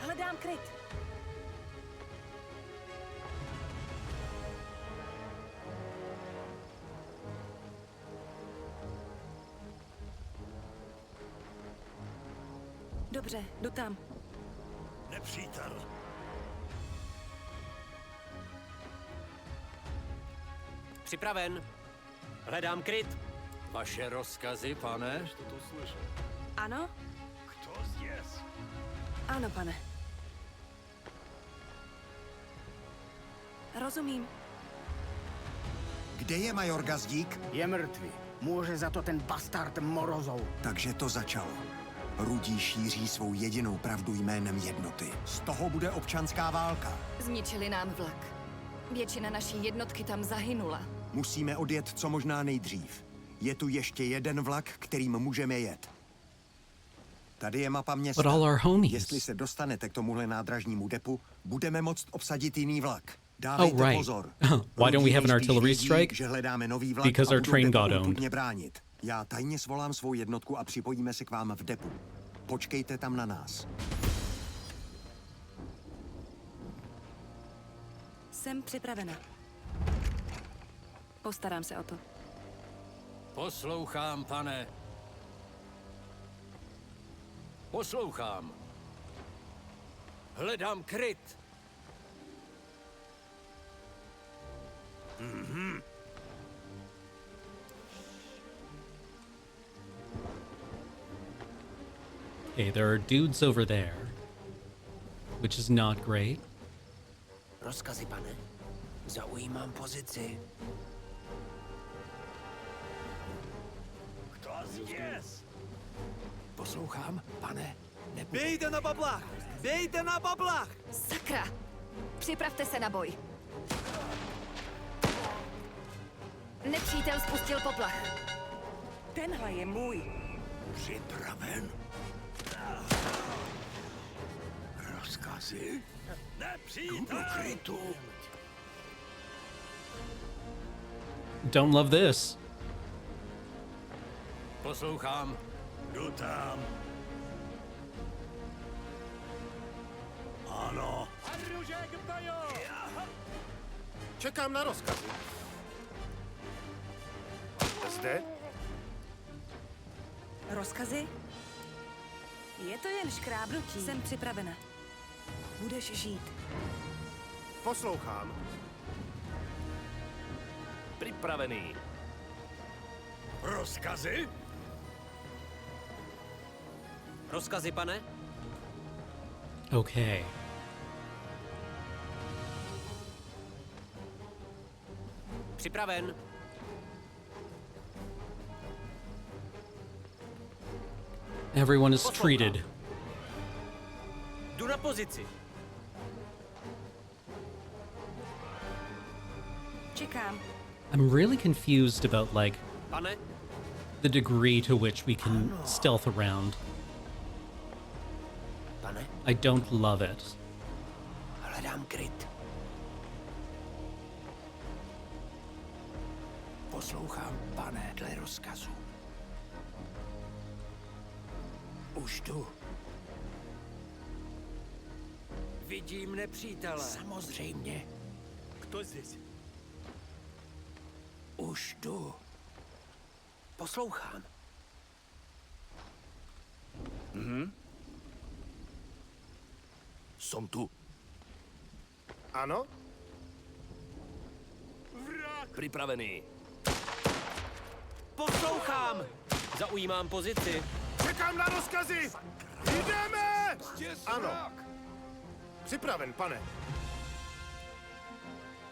Hledám kryt. Dobře, jdu tam. Nepřítel. Připraven. Hledám kryt. Vaše rozkazy, pane? Ano? Kto zděs? Ano, pane. Rozumím. Kde je major Gazdík? Je mrtvý. Může za to ten bastard Morozov. Takže to začalo. Rudí šíří svou jedinou pravdu jménem jednoty. Z toho bude občanská válka. Zničili nám vlak. Většina naší jednotky tam zahynula. Musíme odjet co možná nejdřív. Je tu ještě jeden vlak, kterým můžeme jet. Tady je mapa města. But all our homies. Jestli se dostanete k tomuhle nádražnímu depu, budeme moct obsadit jiný vlak. Dávejte pozor. Why don't we have an Rudí artillery vědí, strike? že hledáme nový vlak Because a our budou train depo got owned. urputně bránit. Já tajně svolám svou jednotku a připojíme se k vám v depu. Počkejte tam na nás. Jsem připravena. Postarám se o to. Poslouchám, pane. Poslouchám. Hledám kryt. Okay, there are dudes over there, which is not great. Rozkazy, pane. Zaujímám pozici. Kto zděs? Poslouchám, pane. Bějte na bablách! Bějte na bablách! Sakra! Připravte se na boj. Nepřítel spustil poplach. Tenhle je můj. Připraven? Rozkazy? Nepřítel! Do krytu! Don't love this. Poslouchám. Jdu tam. Ano. Čekám na rozkazy. Zde? Rozkazy? Je to jen škrábnutí. Jsem připravena. Budeš žít. Poslouchám. Připravený. Rozkazy? Rozkazy, pane? Okay. Připraven. Everyone is treated. Jdu na pozici. Čekám. I'm really confused about, like, Pane? the degree to which we can stealth around. Pane? I don't love it. Hledám kryt. Poslouchám, pane, dle rozkazu. Už jdu. Vidím nepřítele. Samozřejmě. Kto zděs? Už jdu. Poslouchám. Som tu. Ano? Připravený. Poslouchám! Zaujímám pozici. Čekám na rozkazy! Jdeme! Ano. Připraven, pane.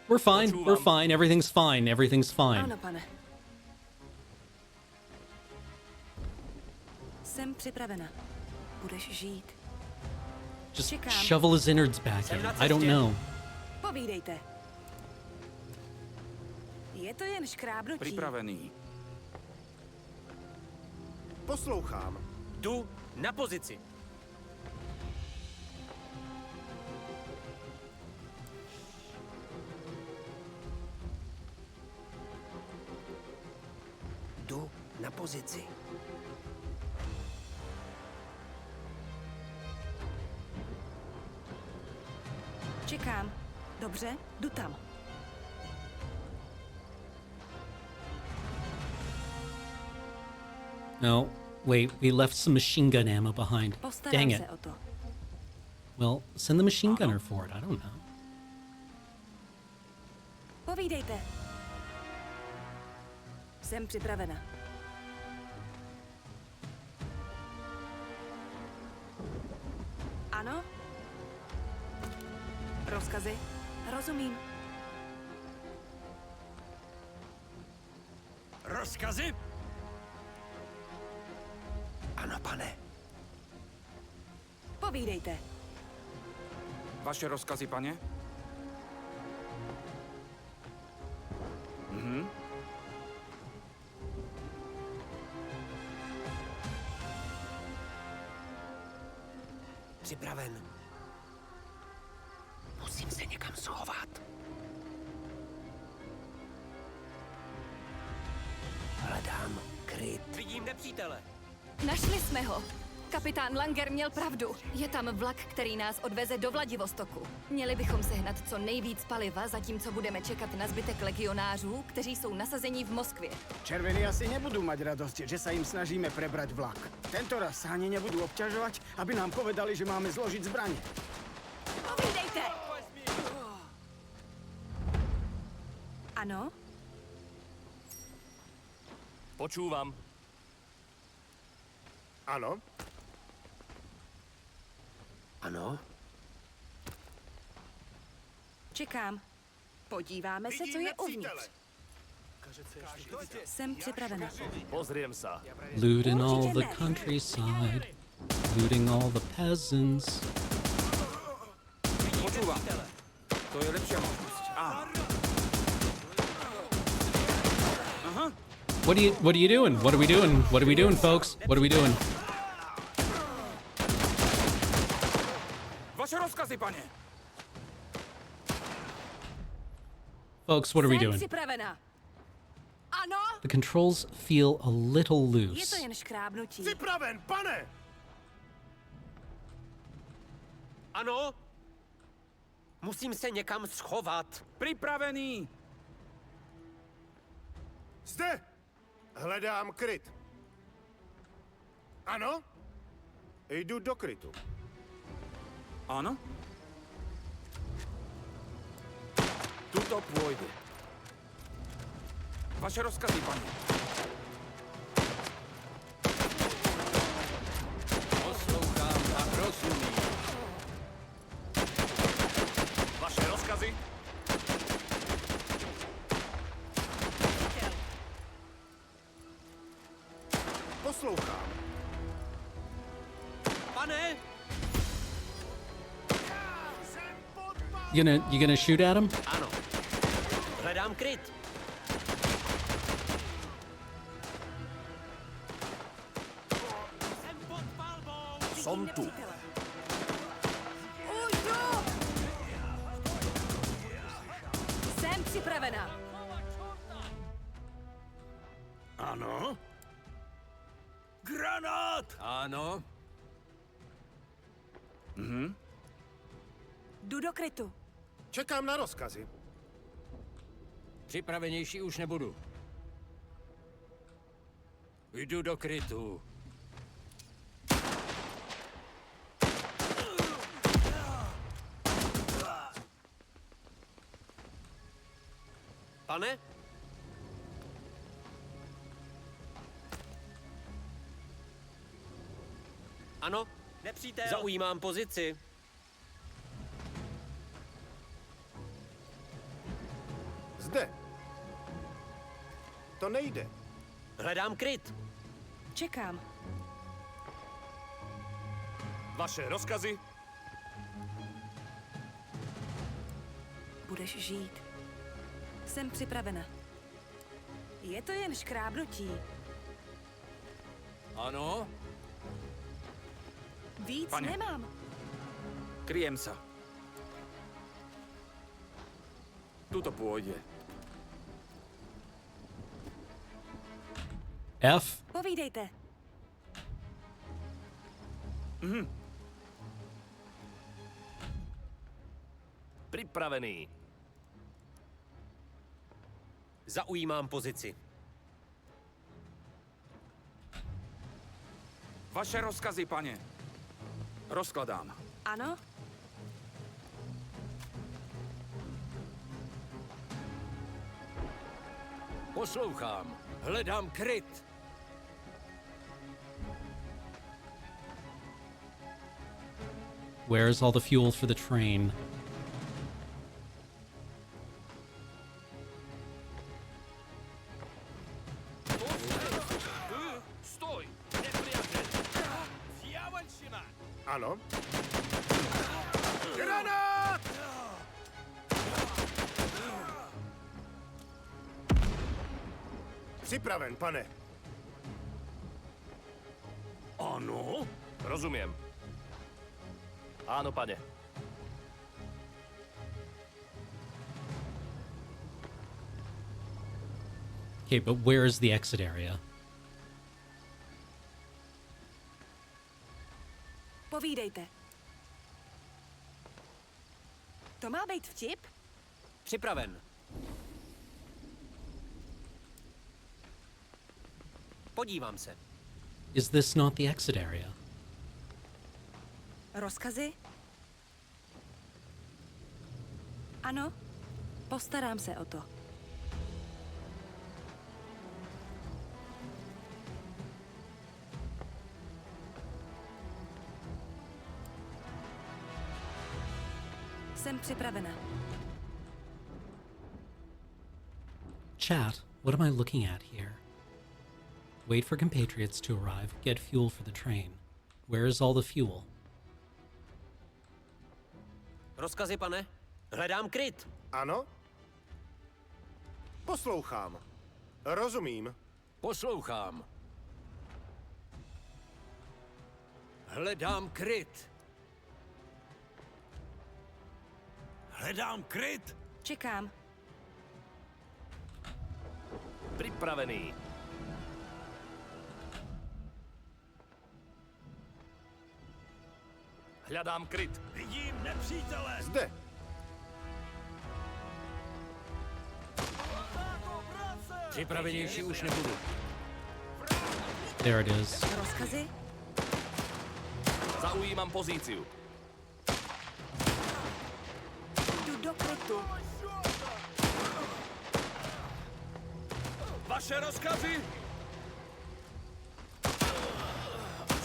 We're fine, we're fine, everything's fine, everything's fine. Ano, pane. Jsem připravena. Budeš žít. Just Čekám. shovel his innards back in. I don't know. Povídejte. Je to jen škrábnutí. Připravený. Poslouchám. Jdu na pozici. Jdu na pozici. Čekám. Dobře, jdu tam. No, wait, we left some machine gun ammo behind. Dang Postarám it. se o to. Well, send the machine gunner for it. I don't know. Povídejte. Jsem připravena. Ano? Rozkazy? Rozumím. Rozkazy? Ano, pane. Povídejte. Vaše rozkazy, paně? Mhm. Připraven. Musím se někam schovat. Hledám kryt. Vidím nepřítele. Našli jsme ho. Kapitán Langer měl pravdu. Je tam vlak, který nás odveze do Vladivostoku. Měli bychom sehnat co nejvíc paliva, zatímco budeme čekat na zbytek legionářů, kteří jsou nasazení v Moskvě. Červení asi nebudú mať radosť, že sa im snažíme prebrať vlak. Tento raz sa ani nebudú obťažovať, aby nám povedali, že máme zložiť zbranie. Povídejte! Ano? Počúvam. Ano? Ano? Čekám. Podíváme se, co je uvnitř. Jsem připravena. Pozriem sa. Looting all the countryside. Looting all the peasants. Počúvam. To je lepšia možnosť. Aha. What are you doing? What are we doing? What are we doing, folks? What are we doing? Vaše rozkazy, paně. Folks, what are we Jsem doing? připravena. Ano? The controls feel a little Je to loose. jen škrábnutí. Připraven, pane! Ano? Musím se někam schovat. Připravený. Zde! Hledám kryt. Ano? Jdu do krytu. Ano? Tuto pôjde. Vaše rozkazy, paně. Poslouchám a rozumím. Vaše rozkazy? Poslouchám. Pane? You gonna shoot at him? Ano. Hledám kryt. Som tu. Jsem připravena. Ano? Granát! Ano. Jdu do krytu. Čekám na rozkazy. Připravenější už nebudu. Jdu do krytu. Pane? Ano, nepřítel. Zaujímám pozici. Zde. To nejde. Hledám kryt. Čekám. Vaše rozkazy? Budeš žít. Jsem připravena. Je to jen škrábnutí. Ano? Víc Pane. nemám. Kryjem sa. Tuto pôjde. F. Povídejte. Připravený. Zaujímám pozici. Vaše rozkazy, pane. Rozkladám. Ano? Poslouchám. Hledám kryt. Where's all the fuel for the train? Stoj! Ano. Granát! Připraven, pane. Ano? Rozumím. Ano, pane. Okay, but where is the exit area? Povídejte. To má být vtip? Připraven. Podívám se. Is this not the exit area? Rozkazy? Ano? Postarám se o to. Jsem připravena. Chat, what am I looking at here? Wait for compatriots to arrive. Get fuel for the train. Where is all the fuel? Rozkazy, pane? Hledám kryt. Ano. Poslouchám. Rozumím. Poslouchám. Hledám kryt. Hledám kryt. Čekám. Připravený. Hledám kryt. Vidím nepřítele. Zde. Připravenější už nebudu. There it is. Rozkazy? Zaujímám pozici. Jdu do krytu. Vaše rozkazy?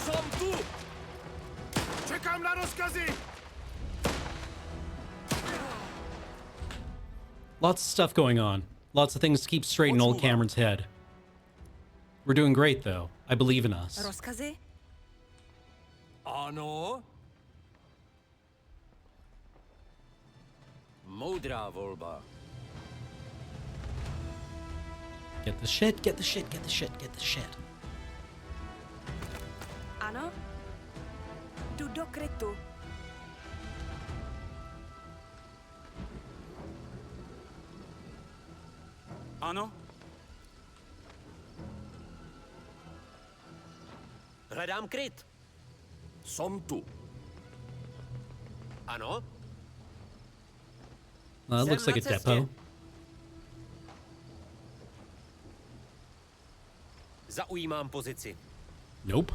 Som tu! Čekám na rozkazy! Lots of stuff going on. Lots of things to keep straight in old Cameron's head. We're doing great, though. I believe in us. Rozkazy? Ano? Moudrá volba. Get the shit, get the shit, get the shit, get the shit. Ano? Jdu do krytu. Ano? Hledám kryt. Som tu. Ano? Well, that looks like a depot. Zaujímám pozici. Nope.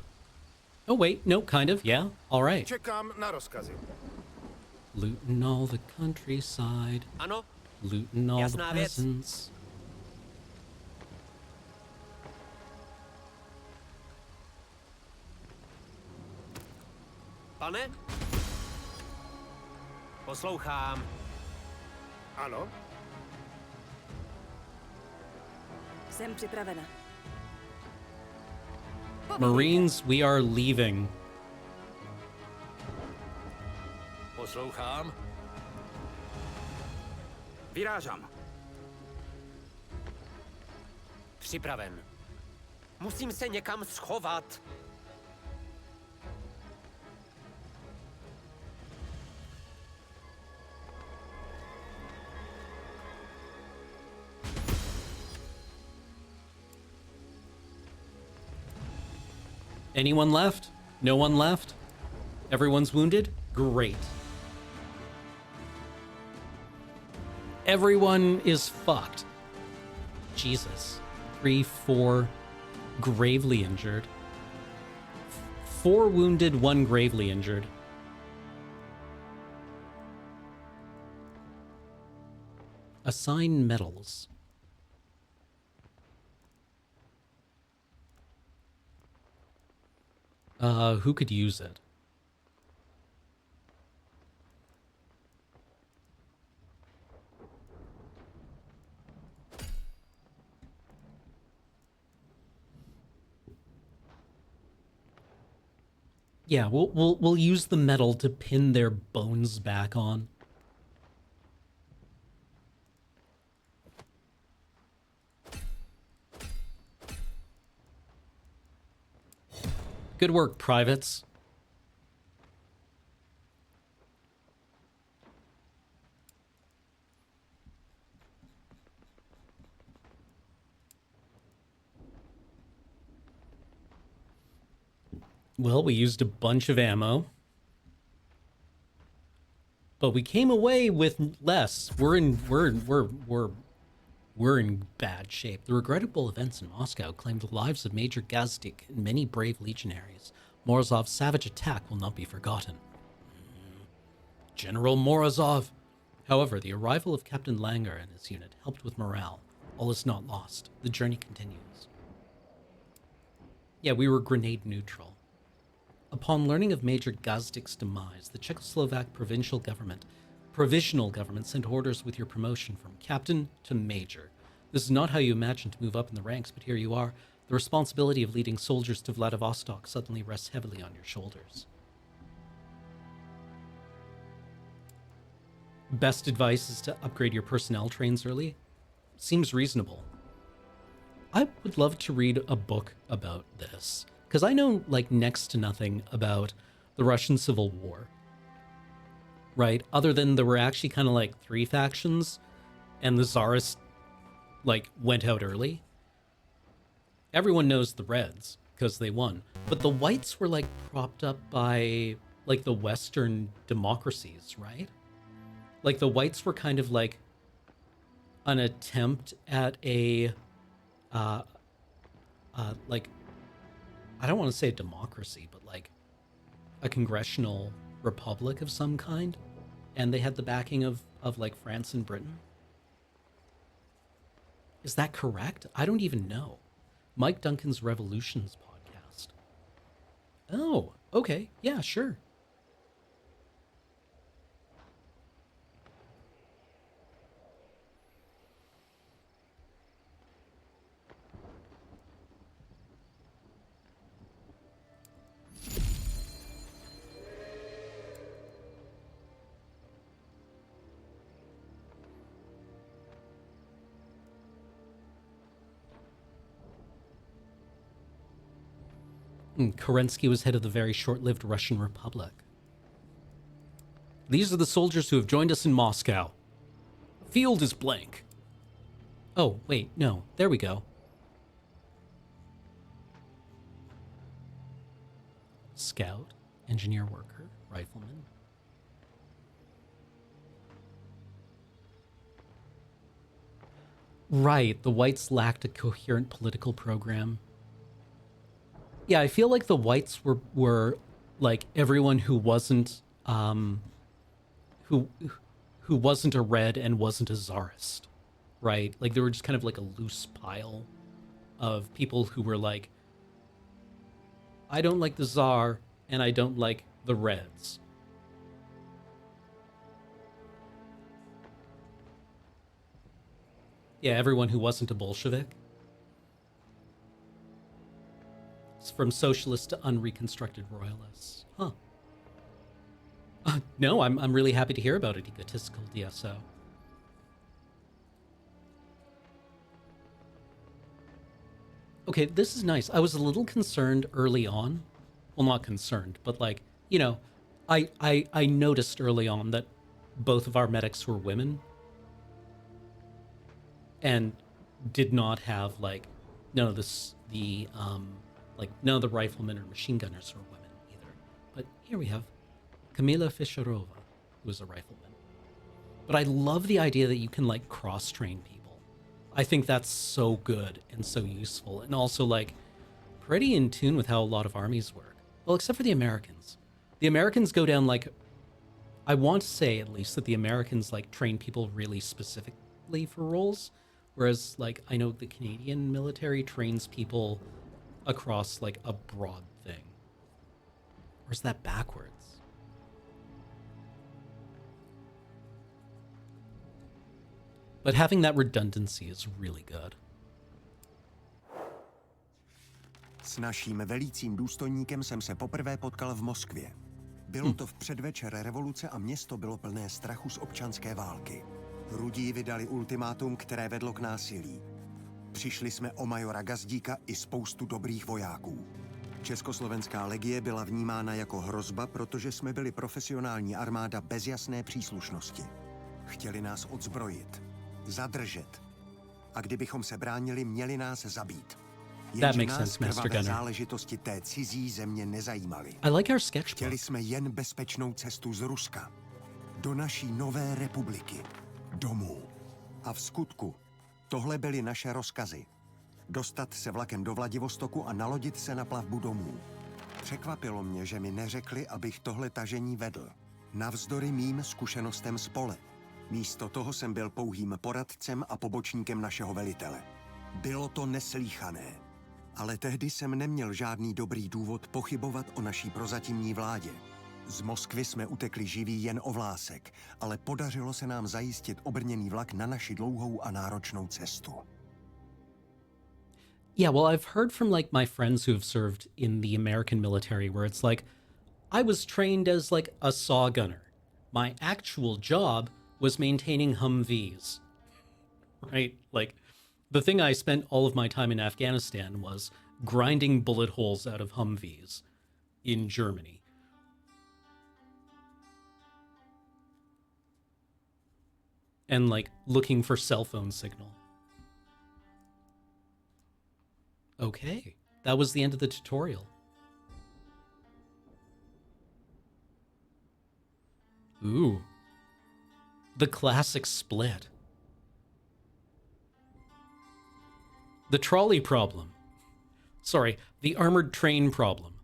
Oh, wait. No, kind of. Yeah. All right. Čekám na rozkazy. Looting all the countryside. Ano? Looting all Jasná the věc. peasants. Pane? Poslouchám. Ano. Jsem připravena. Marines, we are leaving. Poslouchám. Vyrážám. Připraven. Musím se někam schovat. Anyone left? No one left? Everyone's wounded? Great. Everyone is fucked. Jesus. 3, 4 gravely injured. 4 wounded, 1 gravely injured. Assign medals. Who could use it? Yeah, we'll use the metal to pin their bones back on. Good work, privates. Well, we used a bunch of ammo. But we came away with less. We're in bad shape. The regrettable events in Moscow claimed the lives of Major Gazdik and many brave legionaries. Morozov's savage attack will not be forgotten. General Morozov. However, the arrival of Captain Langer and his unit helped with morale. All is not lost. The journey continues. Yeah, we were grenade neutral. Upon learning of Major Gazdik's demise, the Czechoslovak provisional government sent orders with your promotion from captain to major. This is not how you imagined to move up in the ranks, but here you are. The responsibility of leading soldiers to Vladivostok suddenly rests heavily on your shoulders. Best advice is to upgrade your personnel trains early. Seems reasonable. I would love to read a book about this, because I know like next to nothing about the Russian Civil War. Right? Other than there were actually kind of like 3 factions and the Tsarists like went out early. Everyone knows the Reds because they won, but the Whites were like propped up by like the Western democracies, right? Like the Whites were kind of like an attempt at a like, I don't want to say a democracy, but like a congressional republic of some kind. And they had the backing of like France and Britain. Is that correct? I don't even know. Mike Duncan's Revolutions podcast. Oh, okay. Yeah, sure. Kerensky was head of the very short-lived Russian Republic. These are the soldiers who have joined us in Moscow. Field is blank. Oh, wait, no. There we go. Scout, engineer worker, rifleman. Right, the Whites lacked a coherent political program. Yeah, I feel like the Whites were like everyone who wasn't who wasn't a Red and wasn't a Tsarist, right? Like they were just kind of like a loose pile of people who were like, I don't like the Tsar and I don't like the Reds. Yeah, everyone who wasn't a Bolshevik. From socialists to unreconstructed royalists. Huh. No, I'm really happy to hear about it, egotistical DSO. Okay, this is nice. I was a little concerned early on. Well, not concerned, but like, you know, I noticed early on that both of our medics were women and did not have like none of none of the riflemen or machine gunners were women either. But here we have Kamila Fischerova, who is a rifleman. But I love the idea that you can like cross-train people. I think that's so good and so useful, and also like pretty in tune with how a lot of armies work. Well, except for the Americans. The Americans go down like, I want to say at least that the Americans like train people really specifically for roles, whereas like I know the Canadian military trains people across like a broad thing. Or is that backwards? But having that redundancy is really good. S naším velícím důstojníkem jsem se poprvé potkal v Moskvě. Bylo to v předvečer revoluce a město bylo plné strachu z občanské války. Rudí vydali ultimátum, které vedlo k násilí. Přišli jsme o majora Gazdíka i spoustu dobrých vojáků. Československá legie byla vnímána jako hrozba, protože jsme byli profesionální armáda bez jasné příslušnosti. Chtěli nás odzbrojit, zadržet. A kdybychom se bránili, měli nás zabít. Jenže nás krvavé záležitosti té cizí země nezajímaly. I like our sketchbook. Chtěli jsme jen bezpečnou cestu z Ruska. Do naší nové republiky. Domů. A v skutku, tohle byly naše rozkazy. Dostat se vlakem do Vladivostoku a nalodit se na plavbu domů. Překvapilo mě, že mi neřekli, abych tohle tažení vedl. Navzdory mým zkušenostem z pole. Místo toho jsem byl pouhým poradcem a pobočníkem našeho velitele. Bylo to neslýchané. Ale tehdy jsem neměl žádný dobrý důvod pochybovat o naší prozatímní vládě. Z Moskvy jsme utekli živí jen o vlásek, ale podařilo se nám zajistit obrněný vlak na naši dlouhou a náročnou cestu. Yeah, well, I've heard from like my friends who have served in the American military where it's like, I was trained as like a saw gunner. My actual job was maintaining Humvees, right? Like, the thing I spent all of my time in Afghanistan was grinding bullet holes out of Humvees in Germany. And like looking for cell phone signal. Okay, that was the end of the tutorial. Ooh. The classic split. The trolley problem. Sorry, the armored train problem.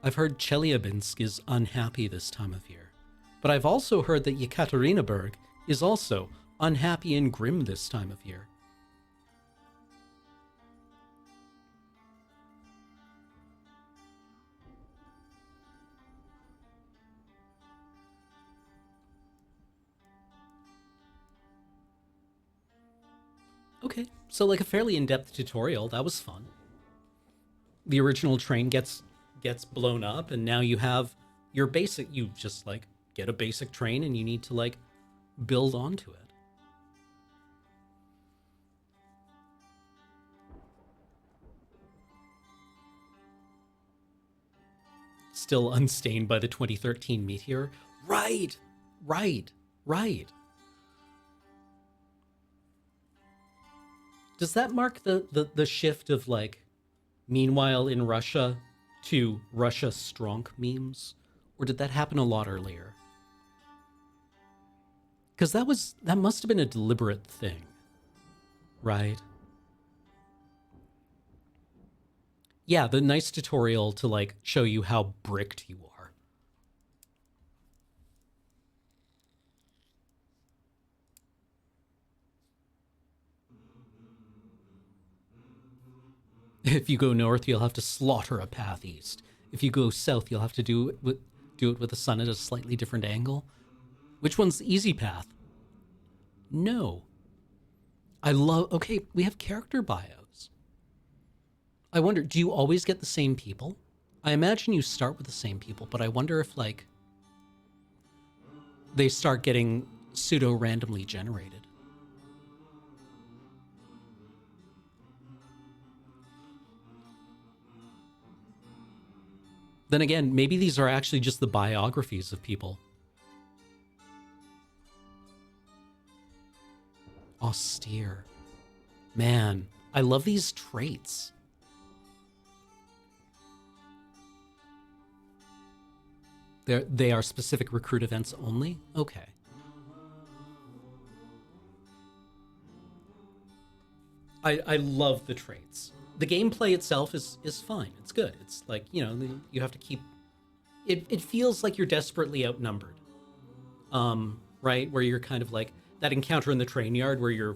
I've heard Chelyabinsk is unhappy this time of year, but I've also heard that Yekaterinburg is also unhappy and grim this time of year. Okay, so like a fairly in-depth tutorial. That was fun. The original train gets blown up, and now you have your basic. You just like get a basic train, and you need to like build onto it. Still unstained by the 2013 meteor. Right. Does that mark the shift of like, meanwhile in Russia to Russia Stronk memes? Or did that happen a lot earlier? Because that must have been a deliberate thing, right? Yeah, the nice tutorial to like show you how bricked you are. If you go north, you'll have to slaughter a path east. If you go south, you'll have to do it with the sun at a slightly different angle. Which one's the easy path? No. Okay, we have character bios. I wonder, do you always get the same people? I imagine you start with the same people, but I wonder if, like, they start getting pseudo-randomly generated. Then again, maybe these are actually just the biographies of people. Austere. Man, I love these traits. They are specific recruit events only? Okay. I love the traits. The gameplay itself is fine. It's good. It's like, you know, you have to keep... It feels like you're desperately outnumbered. Right? Where you're kind of like... That encounter in the train yard where you're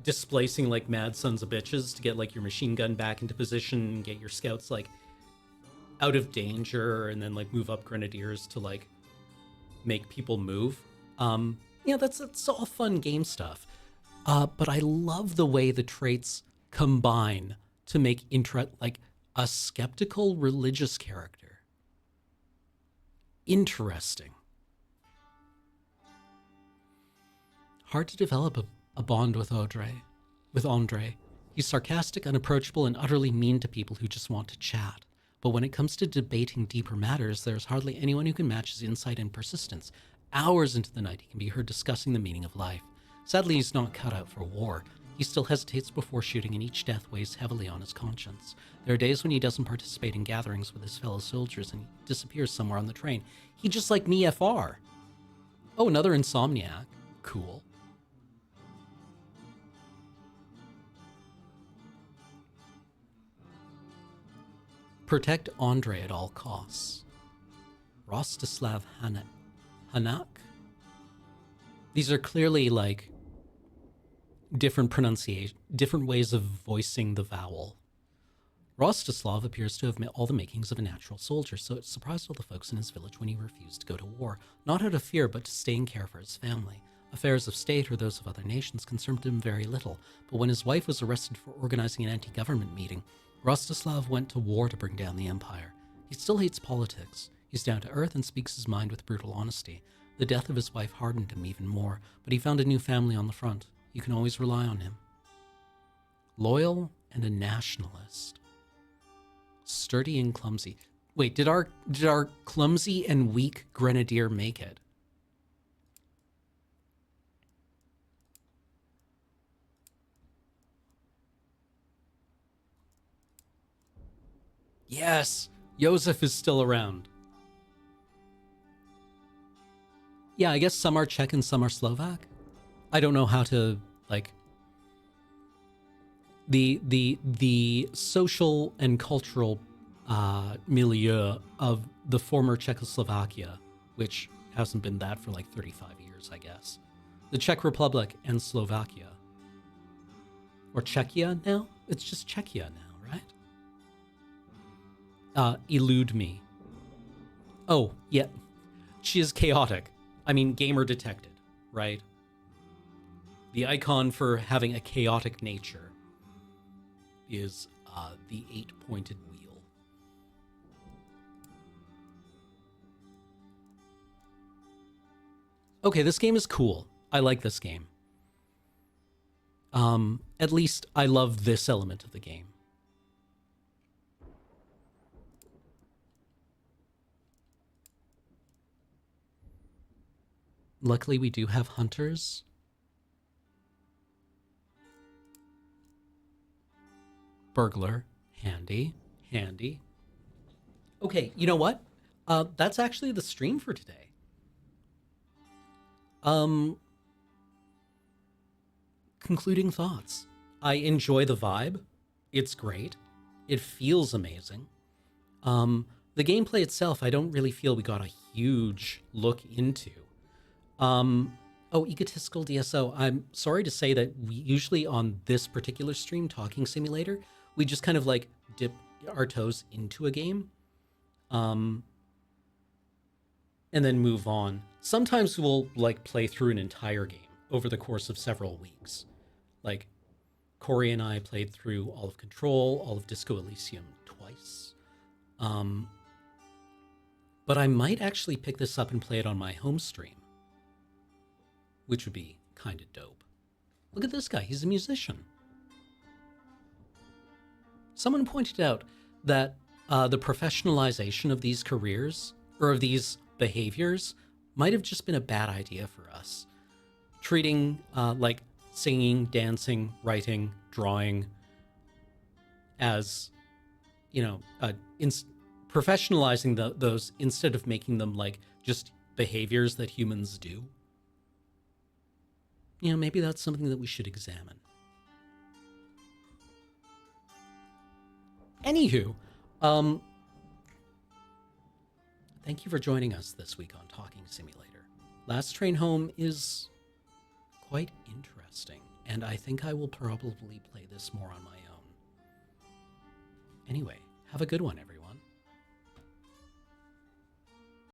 displacing like mad sons of bitches to get like your machine gun back into position and get your scouts like out of danger, and then like move up grenadiers to like make people move. Yeah, that's all fun game stuff. But I love the way the traits combine to make like a skeptical religious character interesting. Hard to develop a bond with Andre. He's sarcastic, unapproachable, and utterly mean to people who just want to chat. But when it comes to debating deeper matters, there's hardly anyone who can match his insight and persistence. Hours into the night, he can be heard discussing the meaning of life. Sadly, he's not cut out for war. He still hesitates before shooting, and each death weighs heavily on his conscience. There are days when he doesn't participate in gatherings with his fellow soldiers, and he disappears somewhere on the train. He just like me, FR. Oh, another insomniac. Cool. Protect Andre at all costs. Rostislav Hanak? These are clearly like different pronunciation, different ways of voicing the vowel. Rostislav appears to have all the makings of a natural soldier, so it surprised all the folks in his village when he refused to go to war, not out of fear, but to stay and care for his family. Affairs of state or those of other nations concerned him very little, but when his wife was arrested for organizing an anti-government meeting, Rostislav went to war to bring down the empire. He still hates politics. He's down to earth and speaks his mind with brutal honesty. The death of his wife hardened him even more, but he found a new family on the front. You can always rely on him. Loyal and a nationalist. Sturdy and clumsy. Wait, did our clumsy and weak grenadier make it? Yes, Josef is still around. Yeah, I guess some are Czech and some are Slovak. I don't know how to, like... The social and cultural milieu of the former Czechoslovakia, which hasn't been that for like 35 years, I guess. The Czech Republic and Slovakia. Or Czechia now? It's just Czechia now, right? Elude me. Oh, yeah. She is chaotic. I mean, gamer detected, right? The icon for having a chaotic nature is the 8-pointed wheel. Okay, this game is cool. I like this game. At least I love this element of the game. Luckily, we do have hunters. Burglar. Handy. Handy. Okay, you know what? That's actually the stream for today. Concluding thoughts. I enjoy the vibe. It's great. It feels amazing. The gameplay itself, I don't really feel we got a huge look into. Oh, egotistical DSO. I'm sorry to say that we usually on this particular stream, Talking Simulator, we just kind of like dip our toes into a game, and then move on. Sometimes we'll like play through an entire game over the course of several weeks. Like Corey and I played through all of Control, all of Disco Elysium twice. But I might actually pick this up and play it on my home stream, which would be kind of dope. Look at this guy, he's a musician. Someone pointed out that the professionalization of these careers or of these behaviors might have just been a bad idea for us. Treating like singing, dancing, writing, drawing as, you know, professionalizing those instead of making them like just behaviors that humans do. You know, maybe that's something that we should examine. Anywho, thank you for joining us this week on Talking Simulator. Last Train Home is quite interesting, and I think I will probably play this more on my own. Anyway, have a good one, everyone.